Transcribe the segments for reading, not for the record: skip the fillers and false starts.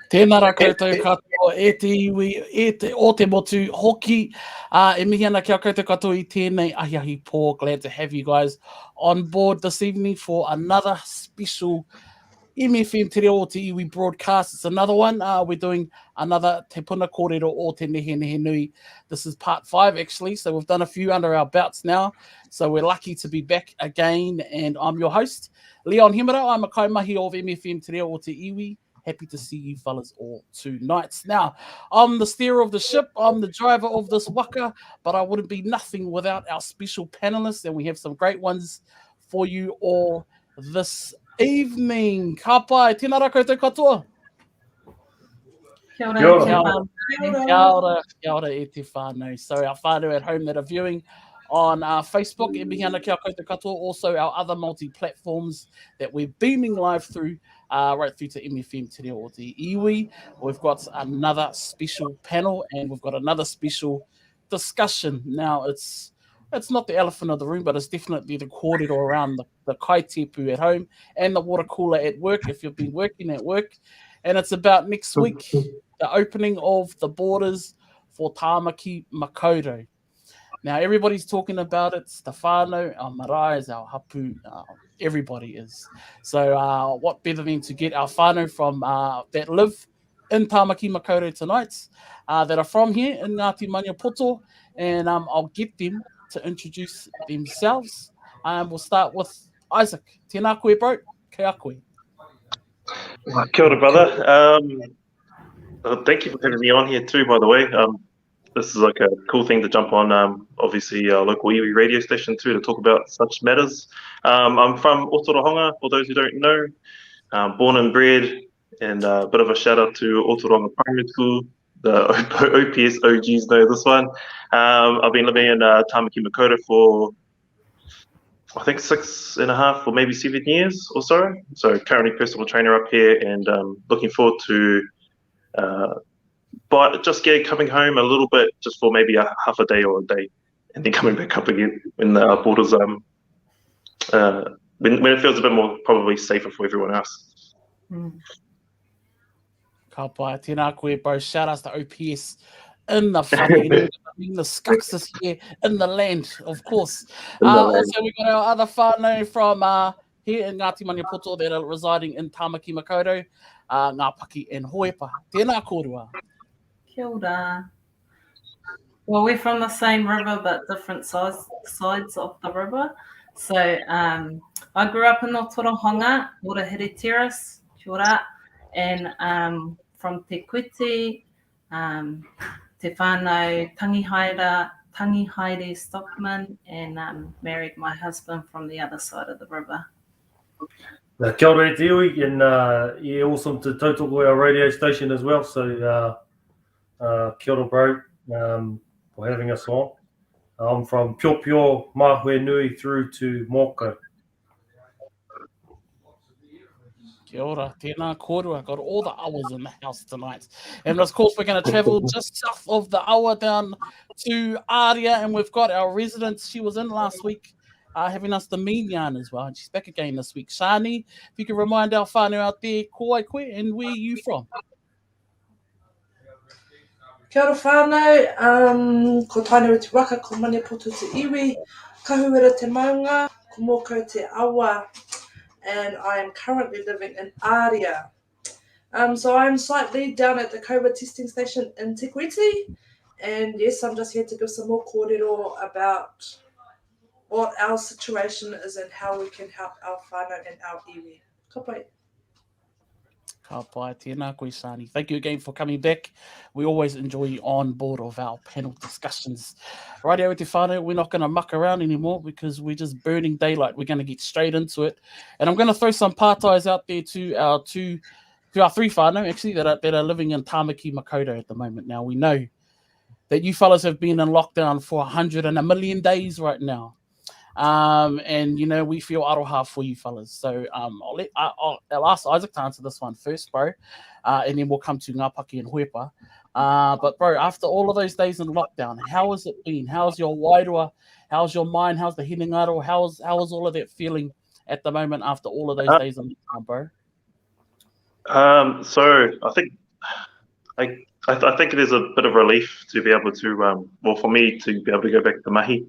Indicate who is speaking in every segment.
Speaker 1: Tēnā rā koutou katoa, e te iwi, o te motu, hoki, e mihi ana kia koutou katoa I tēnei ahi pō. Glad to have you guys on board this evening for another special MFM Te Reo o Te Iwi broadcast. It's another one. We're doing another Te Puna Kōrero o Te Nehenehenui. This is part 5, actually. So we've done a few under our belts now. So we're lucky to be back again. And I'm your host, Leon Hemara. I'm a kaimahi of MFM Te Reo o Te Iwi. Happy to see you fellas all tonight. Now, I'm the steerer of the ship. I'm the driver of this waka, but I wouldn't be nothing without our special panelists, and we have some great ones for you all this evening. Ka pai, tēnā rā koutou katoa.
Speaker 2: Kia ora.
Speaker 1: Kia ora e te whānau. So our whānau at home that are viewing on Facebook, e mihi ana kia koutou katoa, also our other multi-platforms that we're beaming live through, right through to MFM Te Reo o Te Iwi. We've got another special panel and we've got another special discussion. Now, it's not the elephant of the room, but it's definitely the kōrero around the kaitepu at home and the water cooler at work, if you've been working at work. And it's about next week, the opening of the borders for Tāmaki Makaurau. Now, everybody's talking about it. It's the whānau, our marae, our hapu, everybody is. So what better than to get our whānau from that live in Tāmaki Makaurau tonight, that are from here in Ngāti Maniapoto, and I'll get them to introduce themselves. We'll start with Isaac. Tēnā koe, bro. Kia koe.
Speaker 3: Kia ora, brother. Thank you for having me on here too, by the way. This is like a cool thing to jump on, obviously our local iwi radio station too, to talk about such matters. I'm from Otorohanga, for those who don't know, born and bred, and a bit of a shout out to Otorohanga Primary School. The OPS OGs know this one. I've been living in Tāmaki Makaurau for, I think, 6.5 or maybe 7 years or so. So currently personal trainer up here, and looking forward to but just coming home a little bit, just for maybe half a day or a day, and then coming back up again when the borders when it feels a bit more probably safer for everyone else.
Speaker 1: Ka pai, tēnā koe, bro. Shout outs to OPS in the whare. The Scucks is here in the land, of course. Also, we've got our other whānau from here in Ngāti Maniapoto that are residing in Tāmaki Makaurau, Ngā Paki and Hoepa. Tēnā kōrua.
Speaker 2: Kia ora. Well, we're from the same river, but different sides of the river. So I grew up in Otorohanga, Urahere Terrace, kia ora, and from Te Kuiti, Te whānau Tangihaere Stockman, and married my husband from the other side of the river.
Speaker 4: Kia ora e te iwi, and awesome to tautoko our radio station as well. So kia ora, bro, for having us on. I'm from Pio Mahue Nui through to Moko.
Speaker 1: Kia ora, tēnā kōrua. Got all the awas in the house tonight. And of course, we're going to travel just south of the awa down to Aria, and we've got our resident. She was in last week, having us the mean yarn as well, and she's back again this week. Shani, if you can remind our whānau out there, ko ai koe, and where are you from?
Speaker 5: Kia ora whānau, ko tānei te waka, ko Maniapoto te iwi, kahuera te maunga, ko mōkau te awa, and I am currently living in Aria. So I'm site lead down at the COVID testing station in Te Kuiti, and yes, I'm just here to give some more kōrero about what our situation is and how we can help our whānau and our iwi. Ka pai.
Speaker 1: Ka pai, tēnā koe, Shani. Thank you again for coming back. We always enjoy you on board of our panel discussions. Rightio te whānau, we're not going to muck around anymore because we're just burning daylight. We're going to get straight into it. And I'm going to throw some pātais out there to our three whānau, actually, that are living in Tāmaki Makaurau at the moment. Now, we know that you fellas have been in lockdown for 101,000,000 days right now. And, you know, we feel aroha for you fellas. So I'll ask Isaac to answer this one first, bro. And then we'll come to Ngā Paki and Hoepa. But, bro, after all of those days in lockdown, how has it been? How's your wairua? How's your mind? How's the hinengaro? How is all of that feeling at the moment after all of those days in lockdown, bro?
Speaker 3: So I think I think it is a bit of relief to be able to, well, for me to be able to go back to mahi.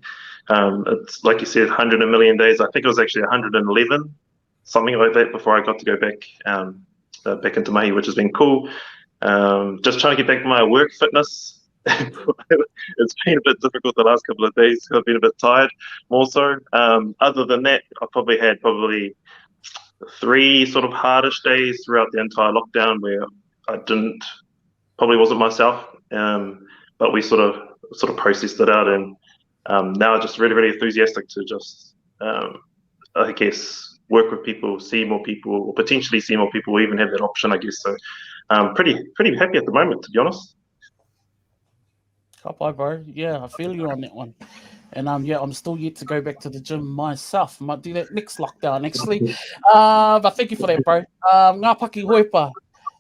Speaker 3: It's like you said, 100 a million days. I think it was actually 111, something like that, before I got to go back back into mahi, which has been cool. Just trying to get back to my work fitness. It's been a bit difficult the last couple of days. I've been a bit tired, more so. Other than that, I probably had 3 sort of hardish days throughout the entire lockdown where I probably wasn't myself, but we sort of processed it out, and now just really, really enthusiastic to just, I guess, work with people, see more people, or potentially see more people, or even have that option, I guess. So pretty happy at the moment, to be honest.
Speaker 1: Bye, bro. Yeah, I feel you on that one. And yeah, I'm still yet to go back to the gym myself. Might do that next lockdown, actually. But thank you for that, bro. Ngā paki hoipa.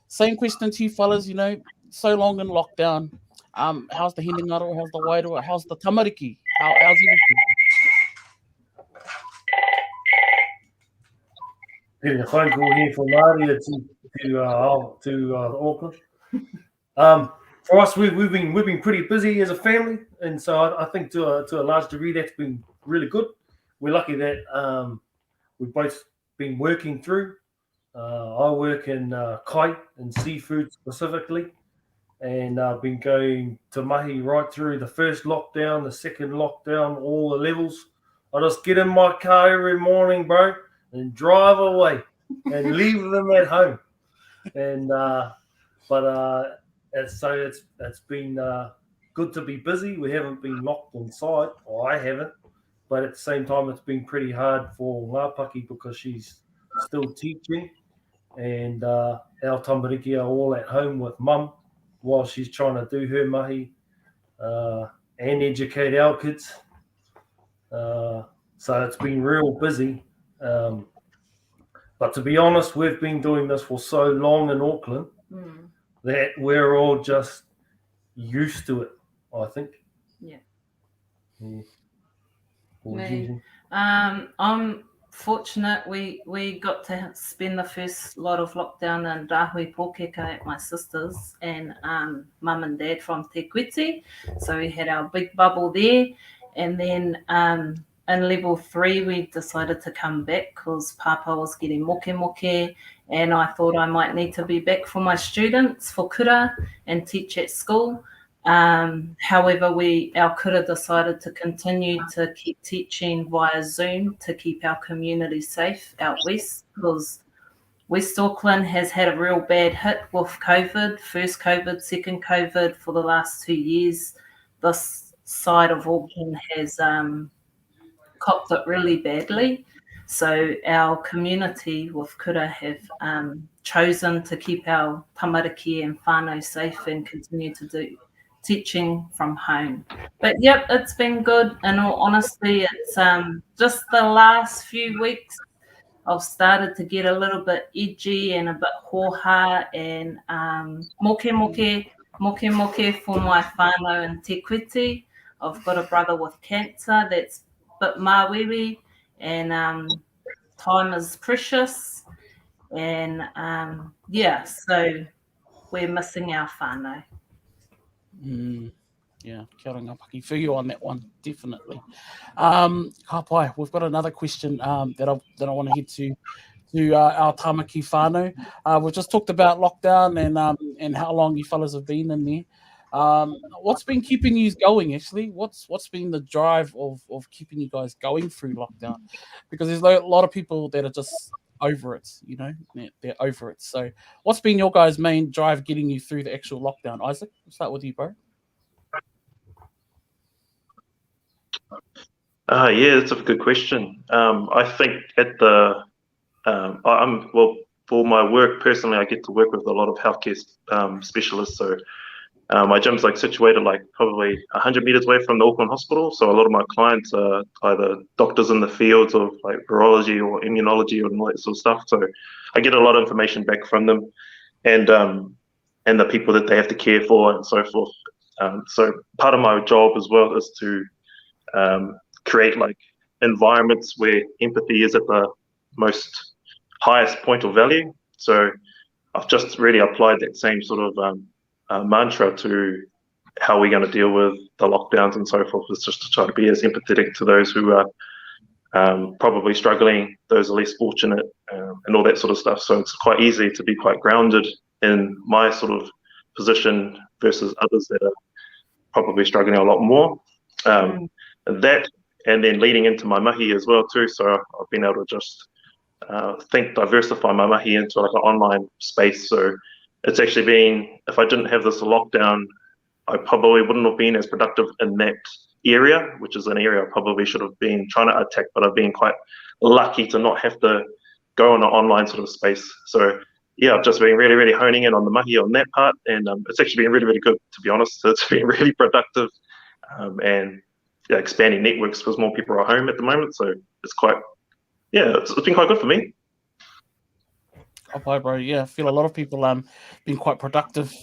Speaker 1: Same question to you fellas, you know, so long in lockdown. How's the Hinengaro? How's the Wairua? How's the Tamariki? How's everything?
Speaker 4: Getting a phone call here from Maria to Auckland. For us, we've been pretty busy as a family, and so I think to a large degree that's been really good. We're lucky that we've both been working through. I work in kai and seafood specifically, and I've been going to mahi right through the first lockdown, the second lockdown, all the levels. I just get in my car every morning, bro, and drive away and leave them at home. And it's been good to be busy. We haven't been locked on site, or I haven't, but at the same time, it's been pretty hard for Ngāpaki because she's still teaching, and our tamariki are all at home with mum while she's trying to do her mahi and educate our kids. So it's been real busy. But to be honest, we've been doing this for so long in Auckland that we're all just used to it, I think.
Speaker 2: Yeah.
Speaker 4: I'm
Speaker 2: fortunate we got to spend the first lot of lockdown in Rahui Pōkeka at my sister's and mum and dad from Te Kuiti. So we had our big bubble there. And then in level 3, we decided to come back because Papa was getting moke, and I thought I might need to be back for my students for kura and teach at school. However, our kura decided to continue to keep teaching via Zoom to keep our community safe out west, because West Auckland has had a real bad hit with COVID, first COVID, second COVID for the last 2 years. This side of Auckland has copped it really badly. So our community with kura have chosen to keep our tamariki and whānau safe and continue to do teaching from home. But yep, it's been good. In all honesty, it's just the last few weeks I've started to get a little bit edgy and a bit hoha and moke for my whānau in Te Kuiti. I've got a brother with cancer that's a bit māwiwi, and time is precious. And so we're missing our whānau.
Speaker 1: Yeah, kia ora Ngāpaki. Feel you on that one, definitely. Ka pai, we've got another question that I want to head to our Tāmaki whānau. We've just talked about lockdown and how long you fellas have been in there. What's been keeping you going, actually? What's been the drive of keeping you guys going through lockdown? Because there's a lot of people that are just over it, you know, they're over it. So what's been your guys' main drive getting you through the actual lockdown? Isaac, we'll start with you, bro.
Speaker 3: Yeah, that's a good question. I think for my work personally, I get to work with a lot of healthcare specialists. So my gym's situated probably 100 meters away from the Auckland hospital. So a lot of my clients are either doctors in the fields of virology or immunology and all that sort of stuff. So I get a lot of information back from them, and the people that they have to care for and so forth. So part of my job as well is to create environments where empathy is at the most highest point of value. So I've just really applied that same sort of mantra to how we're going to deal with the lockdowns and so forth, is just to try to be as empathetic to those who are probably struggling, those are less fortunate, and all that sort of stuff. So it's quite easy to be quite grounded in my sort of position versus others that are probably struggling a lot more. That, and then leading into my mahi as well too. So I've been able to just diversify my mahi into like an online space. So it's actually been, if I didn't have this lockdown, I probably wouldn't have been as productive in that area, which is an area I probably should have been trying to attack, but I've been quite lucky to not have to go in an online sort of space. So yeah, I've just been really, really honing in on the mahi on that part, and it's actually been really, really good, to be honest. So it's been really productive, and expanding networks because more people are home at the moment. So it's quite, it's been quite good for me.
Speaker 1: Oh, hi, bro. Yeah, I feel a lot of people been quite productive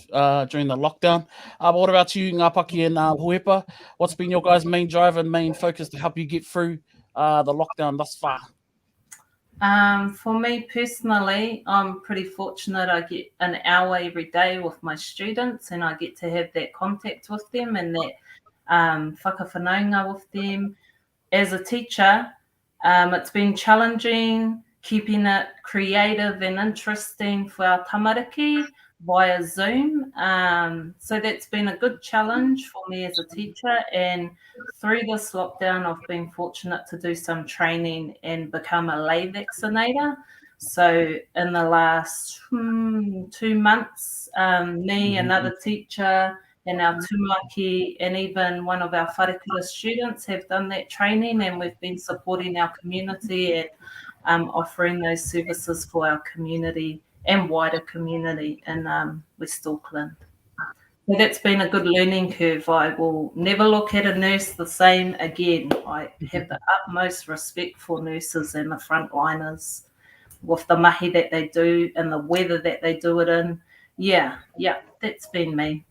Speaker 1: during the lockdown. But what about you, Ngāpaki and Huepa? What's been your guys' main drive and main focus to help you get through the lockdown thus far?
Speaker 2: For me personally, I'm pretty fortunate. I get an hour every day with my students, and I get to have that contact with them and that whakawhanaunga with them. As a teacher, it's been challenging keeping it creative and interesting for our tamariki via Zoom. So that's been a good challenge for me as a teacher. And through this lockdown, I've been fortunate to do some training and become a lay vaccinator. So in the last 2 months, me, another teacher, and our Tāmaki, and even one of our wharekura students have done that training, and we've been supporting our community and offering those services for our community and wider community in West Auckland. So that's been a good learning curve. I will never look at a nurse the same again. I have the utmost respect for nurses and the frontliners with the mahi that they do and the weather that they do it in. Yeah, that's been me.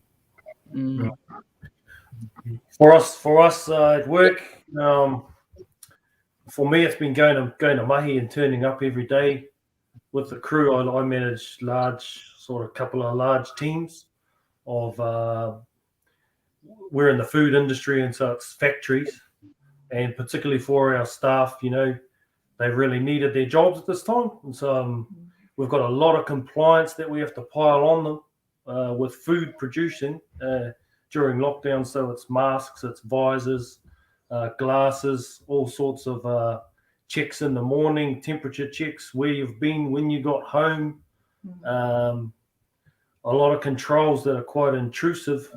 Speaker 4: For us at work, for me, it's been going to mahi and turning up every day with the crew. I manage couple of large teams of. We're in the food industry, and so it's factories, and particularly for our staff, they really needed their jobs at this time, and so we've got a lot of compliance that we have to pile on them with food producing during lockdown. So it's masks, it's visors, glasses, all sorts of checks in the morning, temperature checks, where you've been when you got home, a lot of controls that are quite intrusive,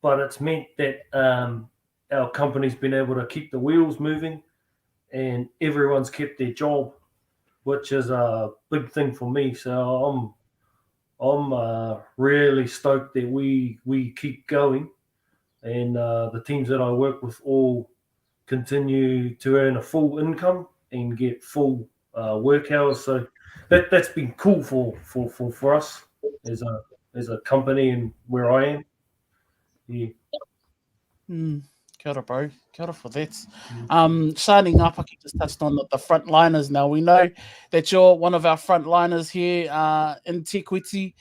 Speaker 4: but it's meant that our company's been able to keep the wheels moving and everyone's kept their job, which is a big thing for me. So I'm really stoked that we keep going, and the teams that I work with all continue to earn a full income and get full work hours. So that's been cool for us as a company and where I am. Yeah.
Speaker 1: Kia ora, bro. Kia ora for that. Shani Ngāpaki just touched on the frontliners. Now, we know that you're one of our frontliners here in Te Kuiti,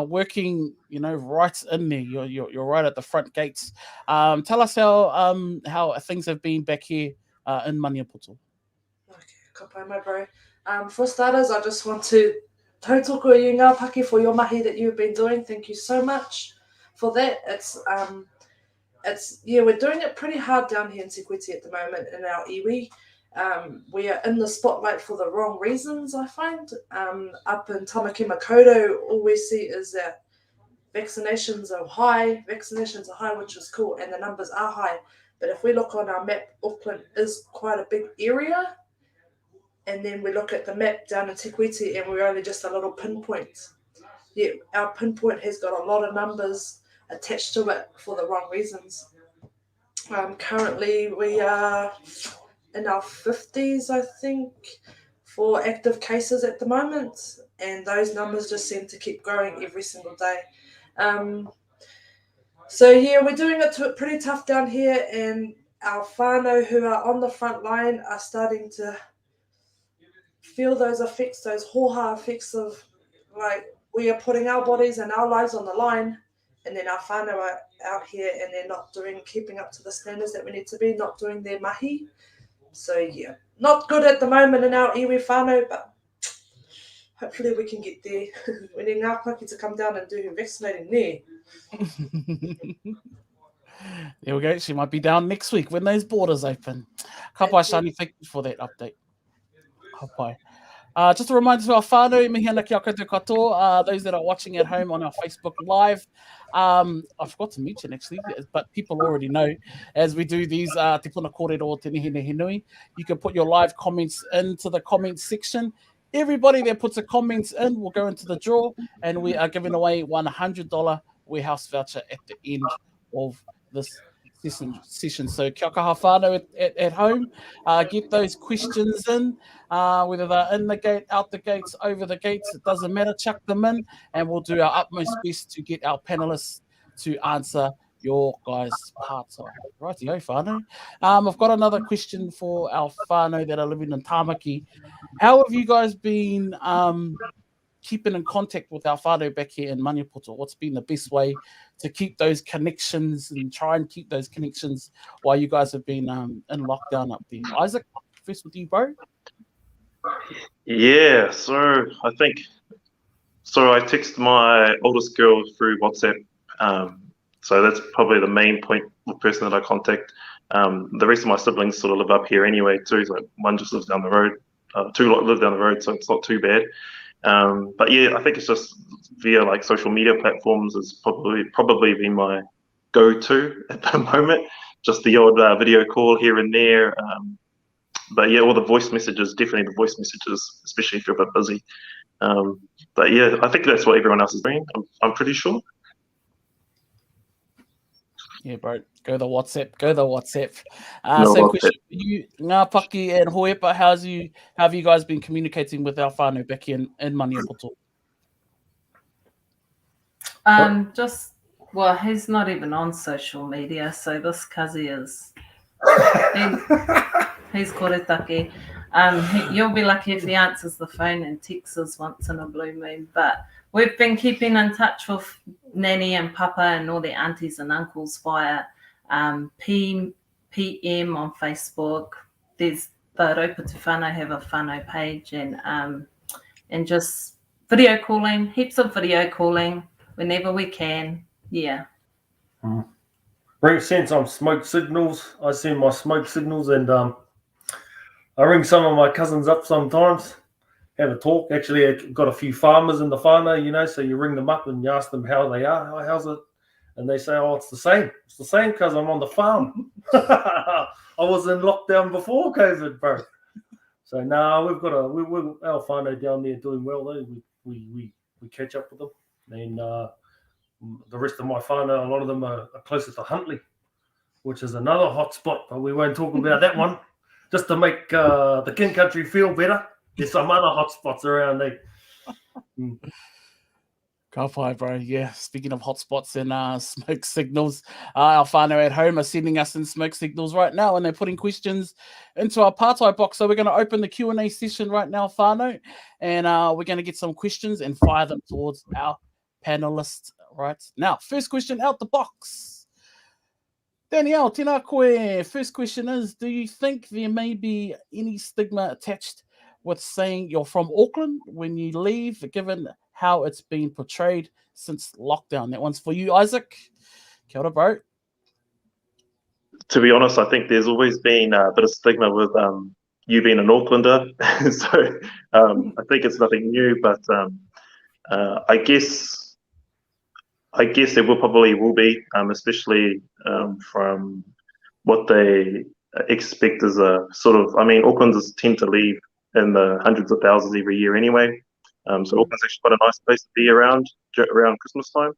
Speaker 1: working, right in there. You're right at the front gates. Tell us how things have been back here in Maniapoto.
Speaker 5: Okay, ka pai mai, bro. For starters, I just want to tautoko you Ngāpaki for your mahi that you've been doing. Thank you so much for that. We're doing it pretty hard down here in Te Kuiti at the moment in our iwi. We are in the spotlight for the wrong reasons, I find. Up in Tāmaki Makoto, all we see is that vaccinations are high, which is cool, and the numbers are high. But if we look on our map, Auckland is quite a big area. And then we look at the map down in Te Kuiti, and we're only just a little pinpoint. Yeah, our pinpoint has got a lot of numbers attached to it for the wrong reasons. Currently, we are in our 50s, I think, for active cases at the moment, and those numbers just seem to keep growing every single day. We're doing it pretty tough down here, and our whānau who are on the front line are starting to feel those effects, those hoha effects of we are putting our bodies and our lives on the line, and then our whānau are out here and they're not keeping up to the standards that we need to be, not doing their mahi. So yeah, not good at the moment in our iwi whānau, but hopefully we can get there. We need Ngā Paki to come down and do vaccinating there.
Speaker 1: There we go. She might be down next week when those borders open. Ka pai, Shani, thank you for that update. Ka pai. Just a reminder to our whānau, mihi ana ki a koutou katoa, those that are watching at home on our Facebook Live. I forgot to mention actually, but people already know, as we do these Te Puna Kōrero Te Nehenehenui, you can put your live comments into the comments section. Everybody that puts a comments in will go into the draw, and we are giving away $100 warehouse voucher at the end of this session. So kia kaha whānau at home, get those questions in, whether they're in the gate, out the gates, over the gates, it doesn't matter, chuck them in, and we'll do our utmost best to get our panelists to answer your guys' parts. Righty-o, whānau. I've got another question for our whānau that are living in Tāmaki. How have you guys been keeping in contact with our whānau back here in Maniapoto? What's been the best way to keep those connections and try and keep those connections while you guys have been in lockdown up there? Isaac, first with you, bro.
Speaker 3: Yeah, so I text my oldest girl through WhatsApp. So that's probably the main person that I contact. The rest of my siblings sort of live up here anyway too. So one just lives down the road, two live down the road, so it's not too bad. But yeah, I think it's just via like social media platforms is probably been my go-to at the moment. Just the odd video call here and there. But yeah, all the voice messages, definitely the voice messages, especially if you're a bit busy. But yeah, I think that's what everyone else is doing. I'm pretty sure.
Speaker 1: Yeah, bro. Go the WhatsApp.
Speaker 3: No,
Speaker 1: Same question for you, Ngā Paki and Hoepa. How have you guys been communicating with our whānau back in Maniapoto?
Speaker 2: He's not even on social media, so this kazi is he's koretake. You'll be lucky if he answers the phone and texts us once in a blue moon. But we've been keeping in touch with Nanny and Papa and all their aunties and uncles via PM on Facebook. There's the Raupatu Whānau have a whānau page and just video calling, heaps of video calling whenever we can. Yeah.
Speaker 4: Send some smoke signals. I send my smoke signals and I ring some of my cousins up sometimes, have a talk. Actually, I've got a few farmers in the whānau, so you ring them up and you ask them how they are. Oh, how's it? And they say, oh, it's the same. It's the same because I'm on the farm. I was in lockdown before COVID, bro. So now we've got our whānau down there doing well. Though. We catch up with them. And the rest of my whānau, a lot of them are closer to Huntley, which is another hot spot, but we won't talk about that one. Just to make the kin country feel better, there's some other hot spots around there.
Speaker 1: Ka pai, bro. Yeah, speaking of hotspots and smoke signals, our whānau at home are sending us in smoke signals right now, and they're putting questions into our pārtai box. So we're going to open the Q&A session right now, whānau, and we're going to get some questions and fire them towards our panelists right now. First question out the box. Danielle, tēnā koe. First question is, do you think there may be any stigma attached with saying you're from Auckland when you leave, given how it's been portrayed since lockdown? That one's for you, Isaac. Kia ora, bro.
Speaker 3: To be honest, I think there's always been a bit of stigma with you being an Aucklander. So I think it's nothing new, but I guess there will be, especially from what they expect as a sort of, Aucklanders tend to leave in the hundreds of thousands every year anyway. So Auckland's actually quite a nice place to be around Christmas time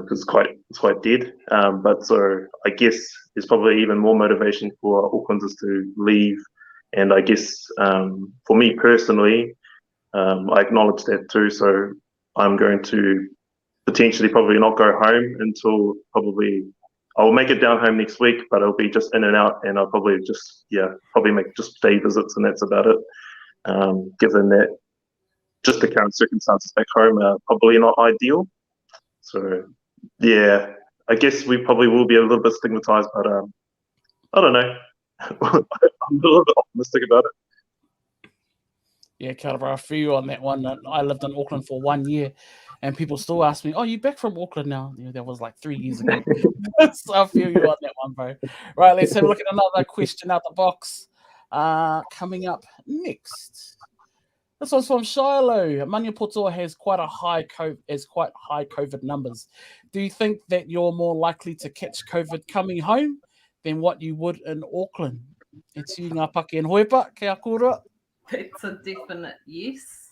Speaker 3: because it's quite dead. But so I guess there's probably even more motivation for Aucklanders to leave. And I guess for me personally, I acknowledge that too. So I'm going to potentially probably not go home until I'll make it down home next week, but I'll be just in and out, and I'll probably make just day visits, and that's about it. Given that just the current circumstances back home are probably not ideal. So, yeah, I guess we probably will be a little bit stigmatized, but I don't know. I'm a little bit optimistic about it.
Speaker 1: Yeah, Kōrero, I feel you on that one. I lived in Auckland for 1 year, and people still ask me, "Oh, you back from Auckland now?" You know, that was like 3 years ago. So I feel you on that one, bro. Right, let's have a look at another question out the box. Coming up next. This one's from Shiloh. Maniapoto has quite high COVID numbers. Do you think that you're more likely to catch COVID coming home than what you would in Auckland? It's you, ngā pake and hoipa, kia kura.
Speaker 2: It's a definite yes.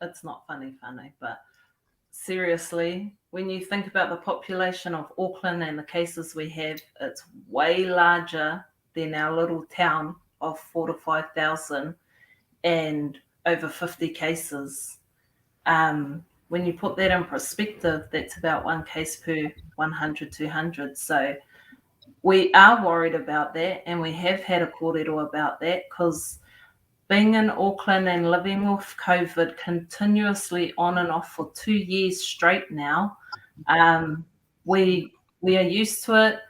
Speaker 2: It's not funny, but seriously, when you think about the population of Auckland and the cases we have, it's way larger than our little town of 4,000 to 5,000 and over 50 cases. When you put that in perspective, that's about 1 case per 100, 200. So we are worried about that, and we have had a kōrero about that, because being in Auckland and living with COVID continuously on and off for 2 years straight now, we are used to it.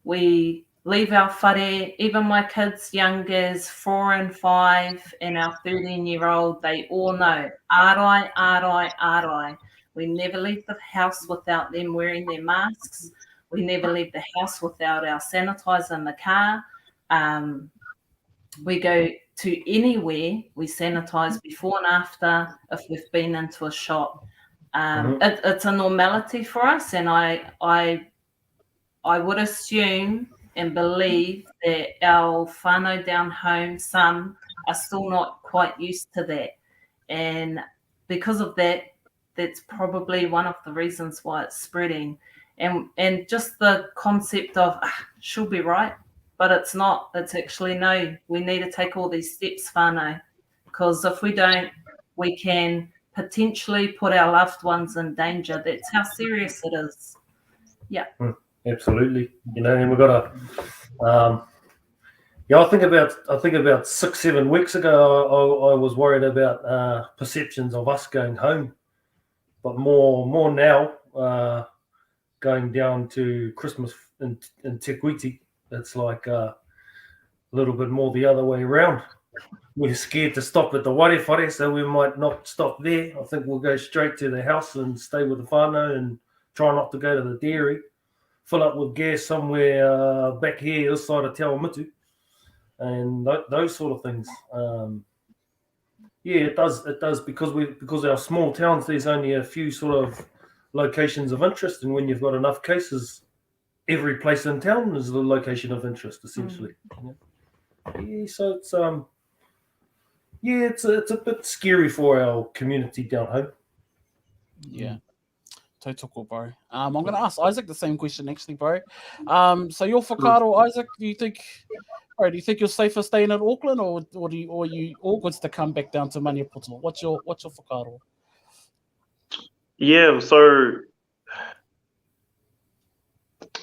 Speaker 2: We leave our whare, even my kids young as 4 and 5 and our 13-year-old, they all know, ārai, ārai, ārai. We never leave the house without them wearing their masks. We never leave the house without our sanitizer in the car. We go to anywhere, we sanitize before and after if we've been into a shop. It's a normality for us, and I would assume and believe that our whānau down home, some are still not quite used to that. And because of that, that's probably one of the reasons why it's spreading. And just the concept of, she'll be right, but it's not. It's actually, no, we need to take all these steps, whānau, because if we don't, we can potentially put our loved ones in danger. That's how serious it is. Yeah.
Speaker 4: Absolutely. You know, and we've got I think about 6-7 weeks ago, I was worried about perceptions of us going home, but more now, going down to Christmas in Te Kuiti, it's like a little bit more the other way around. We're scared to stop at the ware, so we might not stop there. I think we'll go straight to the house and stay with the whānau and try not to go to the dairy. Fill up with gas somewhere back here, this side of Te Awamutu, and those sort of things. Yeah, it does because our small towns, there's only a few sort of locations of interest, and when you've got enough cases, every place in town is the location of interest, essentially. Yeah, so it's a bit scary for our community down home.
Speaker 1: Yeah. Tautoko, bro. I'm going to ask Isaac the same question, actually, bro. So your whakaaro, Isaac, do you think you're safer staying in Auckland, or are you awkward to come back down to Maniapoto? What's your whakaaro?
Speaker 3: Yeah, so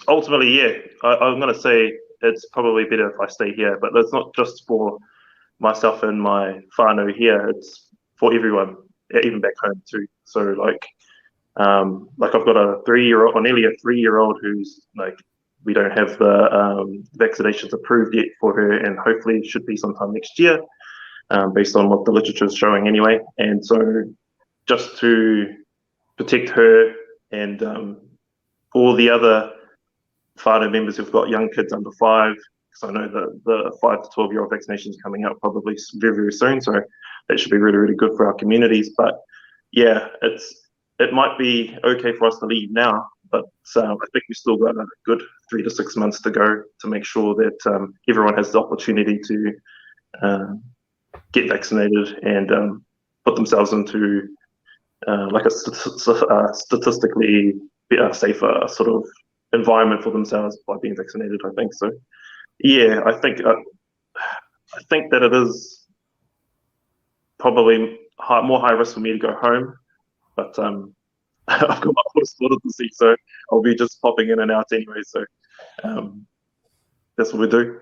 Speaker 3: ultimately, yeah, I'm going to say it's probably better if I stay here, but that's not just for myself and my whānau here, it's for everyone, even back home too. So like I've got a 3-year-old, or nearly a 3-year-old, who's like, we don't have the vaccinations approved yet for her, and hopefully it should be sometime next year, based on what the literature is showing anyway. And so just to protect her and all the other whānau members who've got young kids under 5, because I know that the 5 to 12-year-old vaccination is coming up probably very, very soon. So that should be really, really good for our communities. But yeah, it might be okay for us to leave now, but I think we've still got a good 3 to 6 months to go to make sure that everyone has the opportunity to get vaccinated and put themselves into like a statistically safer sort of environment for themselves by being vaccinated, I think. So yeah, I think that it is probably more high risk for me to go home, but I've got my horse spotted to see, so I'll be just popping in and out anyway. So that's what we do.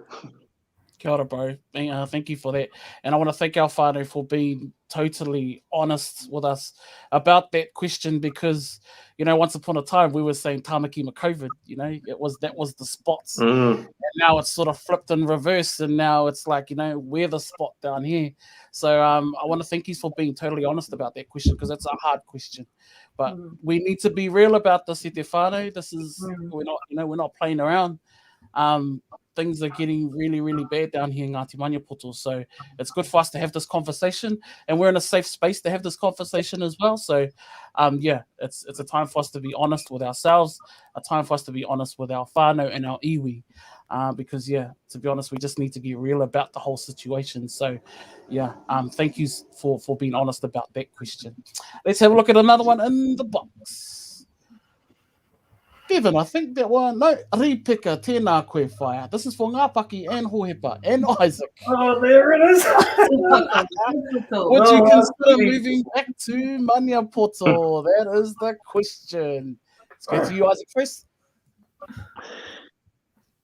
Speaker 1: Kia ora, bro. Thank you for that. And I want to thank our whānau for being totally honest with us about that question because, once upon a time we were saying Tāmaki COVID, that was the spots. And now it's sort of flipped in reverse and now it's like, we're the spot down here. So I want to thank you for being totally honest about that question because it's a hard question. But we need to be real about this, te whānau. This is, we're not playing around. Things are getting really, really bad down here in Ngāti Maniapoto. So it's good for us to have this conversation, and we're in a safe space to have this conversation as well. So, it's a time for us to be honest with ourselves, a time for us to be honest with our whānau and our iwi, because, to be honest, we just need to get real about the whole situation. So, thank you for being honest about that question. Let's have a look at another one in the box. Kevin, I think that one, no, ripika tēnā koe whaia. This is for Ngāpaki and Hohepa and Isaac.
Speaker 4: Oh, there it is.
Speaker 1: Would you consider moving back to Maniapoto? That is the question. Let's go to you, Isaac, first.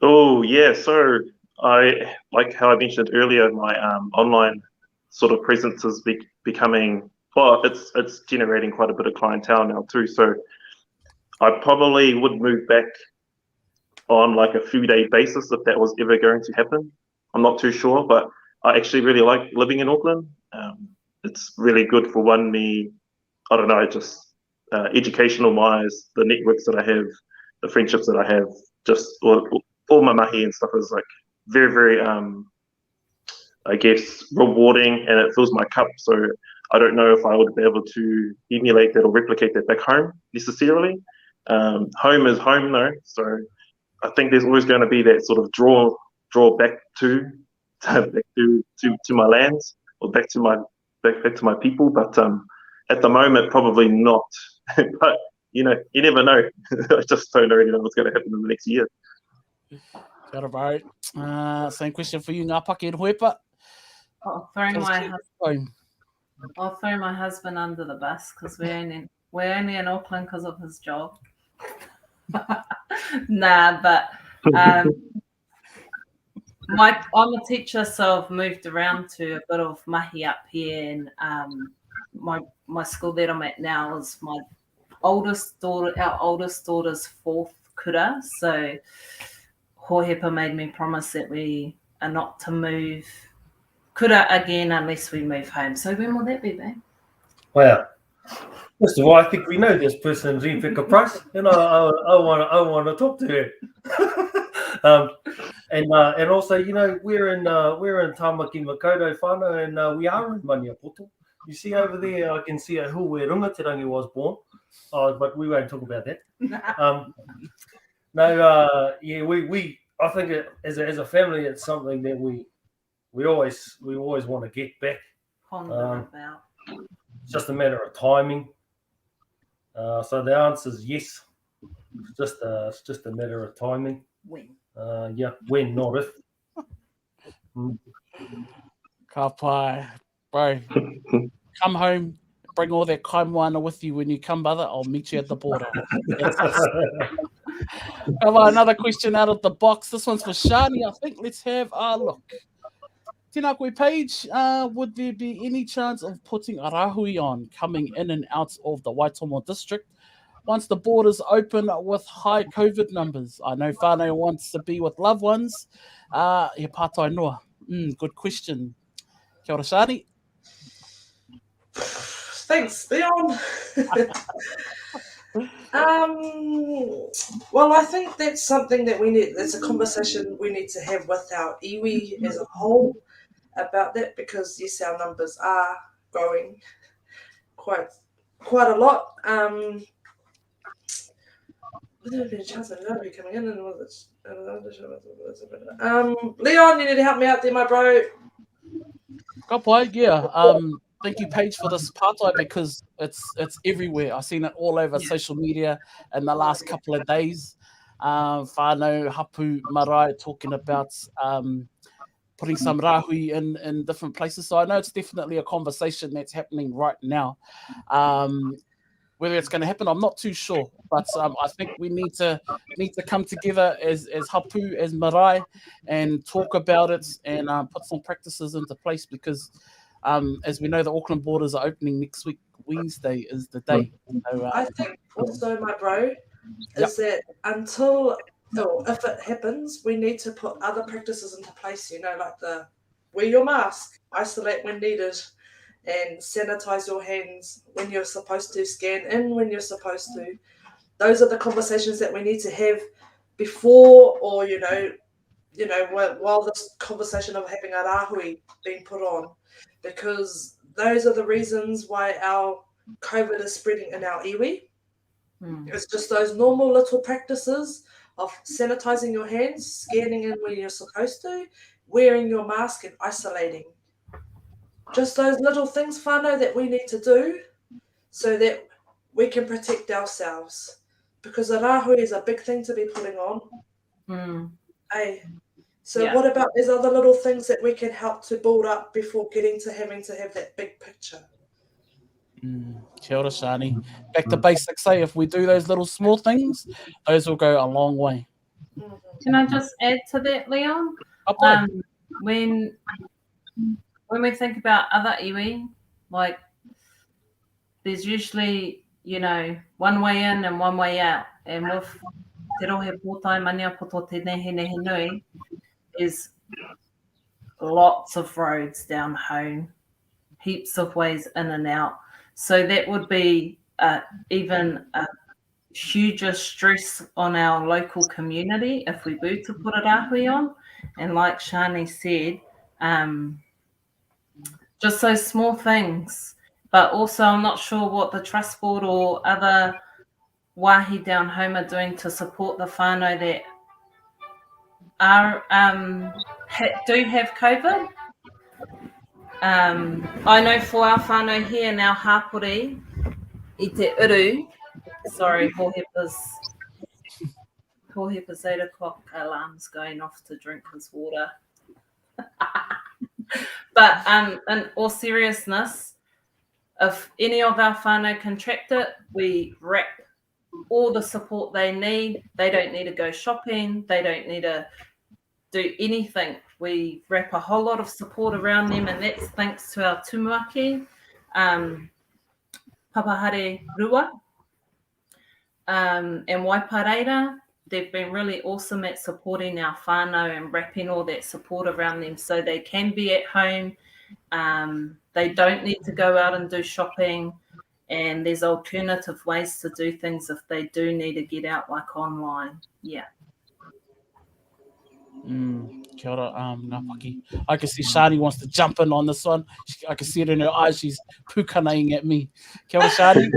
Speaker 3: Oh, yeah. So I, like how I mentioned earlier, my online sort of presence is becoming, well, it's generating quite a bit of clientele now too. So I probably would move back on like a few day basis if that was ever going to happen. I'm not too sure, but I actually really like living in Auckland. It's really good for just educational wise, the networks that I have, the friendships that I have, just all my mahi and stuff is like very, very, I guess, rewarding, and it fills my cup. So I don't know if I would be able to emulate that or replicate that back home necessarily. Home is home though, so I think there's always going to be that sort of draw back to my lands or back to my people. But at the moment, probably not. But you never know. I just don't really know what's going to happen in the next year.
Speaker 1: Got it, bro. Same question for you, Ngāpaki and Hohepa.
Speaker 2: I'll throw my husband under the bus because we're only in Auckland because of his job. Nah, but I'm a teacher, so I've moved around to a bit of mahi up here, and my school that I'm at now is our oldest daughter's fourth kura. So Hohepa made me promise that we are not to move kura again unless we move home. So when will that be, babe?
Speaker 4: Wow. First of all, I think we know this person's Ripika Price, and I want to talk to her. And also, we're in Tāmaki Makaurau whānau, and we are in Maniapoto. You see over there, I can see a hill where Rungatirangi was born, but we won't talk about that. We I think as a family, it's something that we always want to get back. It's just a matter of timing. So the answer is yes. It's just a matter of timing.
Speaker 2: When?
Speaker 4: When, not if.
Speaker 1: Ka pai. Bro, come home, bring all that kaimoana with you when you come, brother. I'll meet you at the border. Come on, another question out of the box. This one's for Shani, I think. Let's have a look. Tēnā koe Paige, would there be any chance of putting a rahui on coming in and out of the Waitomo district once the borders open with high COVID numbers? I know whānau wants to be with loved ones. He pātai noa. Good question. Kia ora, Shani.
Speaker 5: Thanks, Leon. Well, I think that's something that it's a conversation we need to have with our iwi as a whole about that, because yes, our numbers are growing quite a lot. There'll be a chance of another coming in, Leon, you need to help me out there, my bro.
Speaker 1: Ka pai, yeah. Thank you, Paige, for this pātai, because it's everywhere. I've seen it all over social media in the last couple of days. Whānau, hapu, marae talking about putting some rahui in different places. So I know it's definitely a conversation that's happening right now. Whether it's going to happen, I'm not too sure. But I think we need to come together as hapu, as marae, and talk about it and put some practices into place because, as we know, the Auckland borders are opening next week. Wednesday is the day. So,
Speaker 5: I think also, my bro, is that until or if it happens, we need to put other practices into place. You know, like the wear your mask, isolate when needed, and sanitize your hands when you're supposed to, scan in when you're supposed to. Those are the conversations that we need to have before, or while this conversation of having a rahui being put on, because those are the reasons why our COVID is spreading in our iwi. It's just those normal little practices of sanitizing your hands, scanning in when you're supposed to, wearing your mask and isolating. Just those little things, whānau, that we need to do so that we can protect ourselves. Because a rahui is a big thing to be putting on. So what about these other little things that we can help to build up before getting to having to have that big picture?
Speaker 1: Kia ora, Shani. Back to basics, eh? If we do those little small things, those will go a long way.
Speaker 2: Can I just add to that, Leon? When we think about other iwi, like there's usually, one way in and one way out. And with Te Rohe Pōtai Maniapoto Te Nehenehenui, there's lots of roads down home, heaps of ways in and out. So that would be even a huger stress on our local community if we were to put a rahui on. And like Shani said, just those small things. But also I'm not sure what the Trust Board or other wāhi down home are doing to support the whānau that are do have COVID. I know for our whānau here in our hapori, I te uru, sorry, Hohepa's 8 o'clock alarm's going off to drink his water. But in all seriousness, if any of our whānau contract it, we wrap all the support they need. They don't need to go shopping. They don't need to do anything. We wrap a whole lot of support around them, and that's thanks to our tumuaki, Papahare Rua, and Waipareira. They've been really awesome at supporting our whānau and wrapping all that support around them so they can be at home. They don't need to go out and do shopping, and there's alternative ways to do things if they do need to get out, like online. Yeah.
Speaker 1: Kia ora, Ngāpaki. I can see Shani wants to jump in on this one. I can see it in her eyes. She's pukanaing at me. Kia ora, Shani.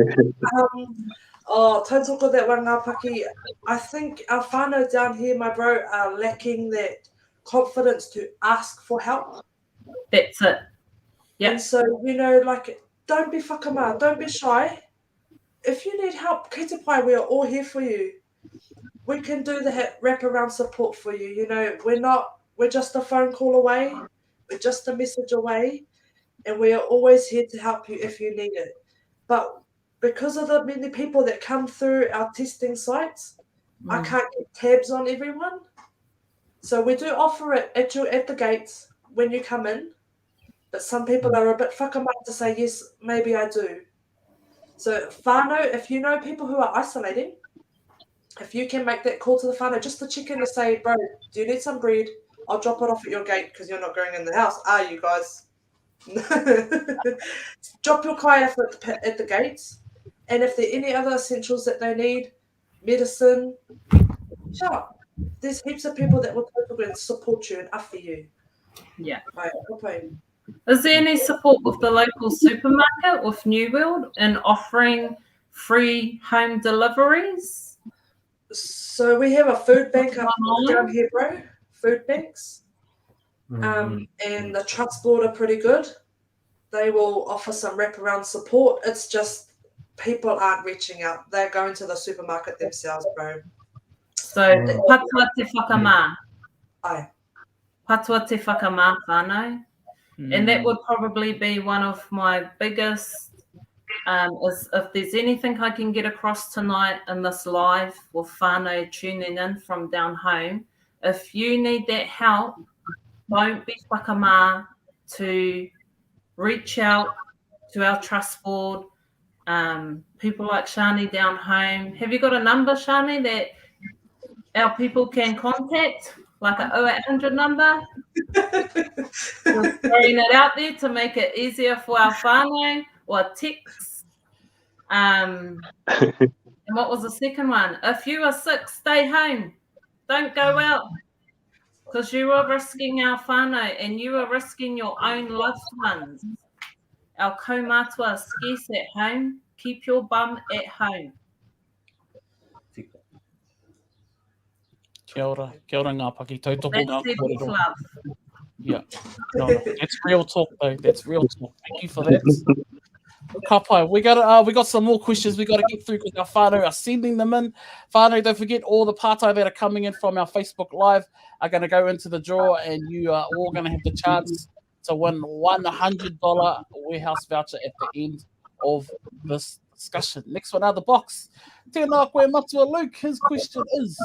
Speaker 5: Tautoko that one, Ngāpaki. I think our whānau down here, my bro, are lacking that confidence to ask for help.
Speaker 2: That's it. Yeah.
Speaker 5: And so, don't be whakamā, don't be shy. If you need help, kei te pai, we are all here for you. We can do the wraparound support for you. We're just a phone call away. We're just a message away. And we are always here to help you if you need it. But because of the many people that come through our testing sites, I can't get tabs on everyone. So we do offer it at the gates when you come in. But some people are a bit whakamā to say, yes, maybe I do. So whānau, if you know people who are isolating, if you can make that call to the whānau just to check in and say, bro, do you need some bread? I'll drop it off at your gate because you're not going in the house, are you guys? Drop your kai off at the gates. And if there are any other essentials that they need, medicine, shut up. There's heaps of people that will support you and offer you.
Speaker 2: Yeah.
Speaker 5: Right, okay.
Speaker 2: Is there any support with the local supermarket with New World in offering free home deliveries?
Speaker 5: So we have a food bank up down here, bro. Food banks. And the Trust Board are pretty good. They will offer some wraparound support. It's just people aren't reaching out. They're going to the supermarket themselves, bro.
Speaker 2: So, patua te whakamā.
Speaker 5: Aye.
Speaker 2: Patua te whakamā whānau. And that would probably be one of my biggest is if there's anything I can get across tonight in this live with whānau tuning in from down home, if you need that help, don't be whakamā to reach out to our trust board, people like Shani down home. Have you got a number, Shani, that our people can contact, like a 0800 number? Just throwing it out there to make it easier for our whānau, or text. And what was the second one? If you are sick, stay home. Don't go out, because you are risking our whānau and you are risking your own loved ones. Our kaumātua is scarce at home. Keep your bum at home.
Speaker 1: Kia ora ngā paki, tautoko ngā
Speaker 2: That's
Speaker 1: kōrero.
Speaker 2: Seventh love.
Speaker 1: Yeah, no, that's real talk though. That's real talk. Thank you for that. Kapai, we got some more questions we got to get through because our whānau are sending them in. Whānau, don't forget all the pātai that are coming in from our Facebook Live are going to go into the draw, and you are all going to have the chance to win $100 warehouse voucher at the end of this discussion. Next one out of the box. Tēnā koe matua Luke. His question is,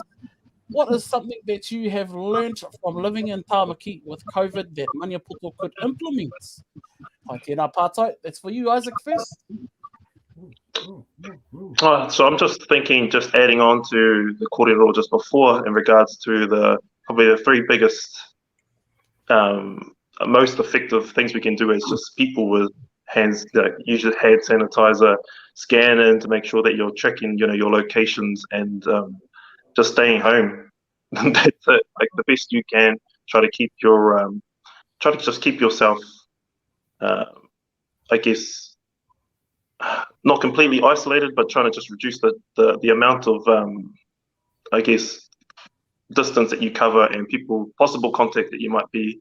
Speaker 1: what is something that you have learned from living in Tāmaki with COVID that Maniapoto could implement? Pai tēnā pātai. That's for you, Isaac, first.
Speaker 3: So I'm just thinking, just adding on to the kōrero just before in regards to probably the three biggest, most effective things we can do as just people with hands, use your hand sanitizer, scan in to make sure that you're checking, your locations, and just staying home. That's it. Like the best you can. Try to keep just keep yourself, I guess, not completely isolated, but trying to just reduce the amount of, I guess, distance that you cover and possible contact that you might be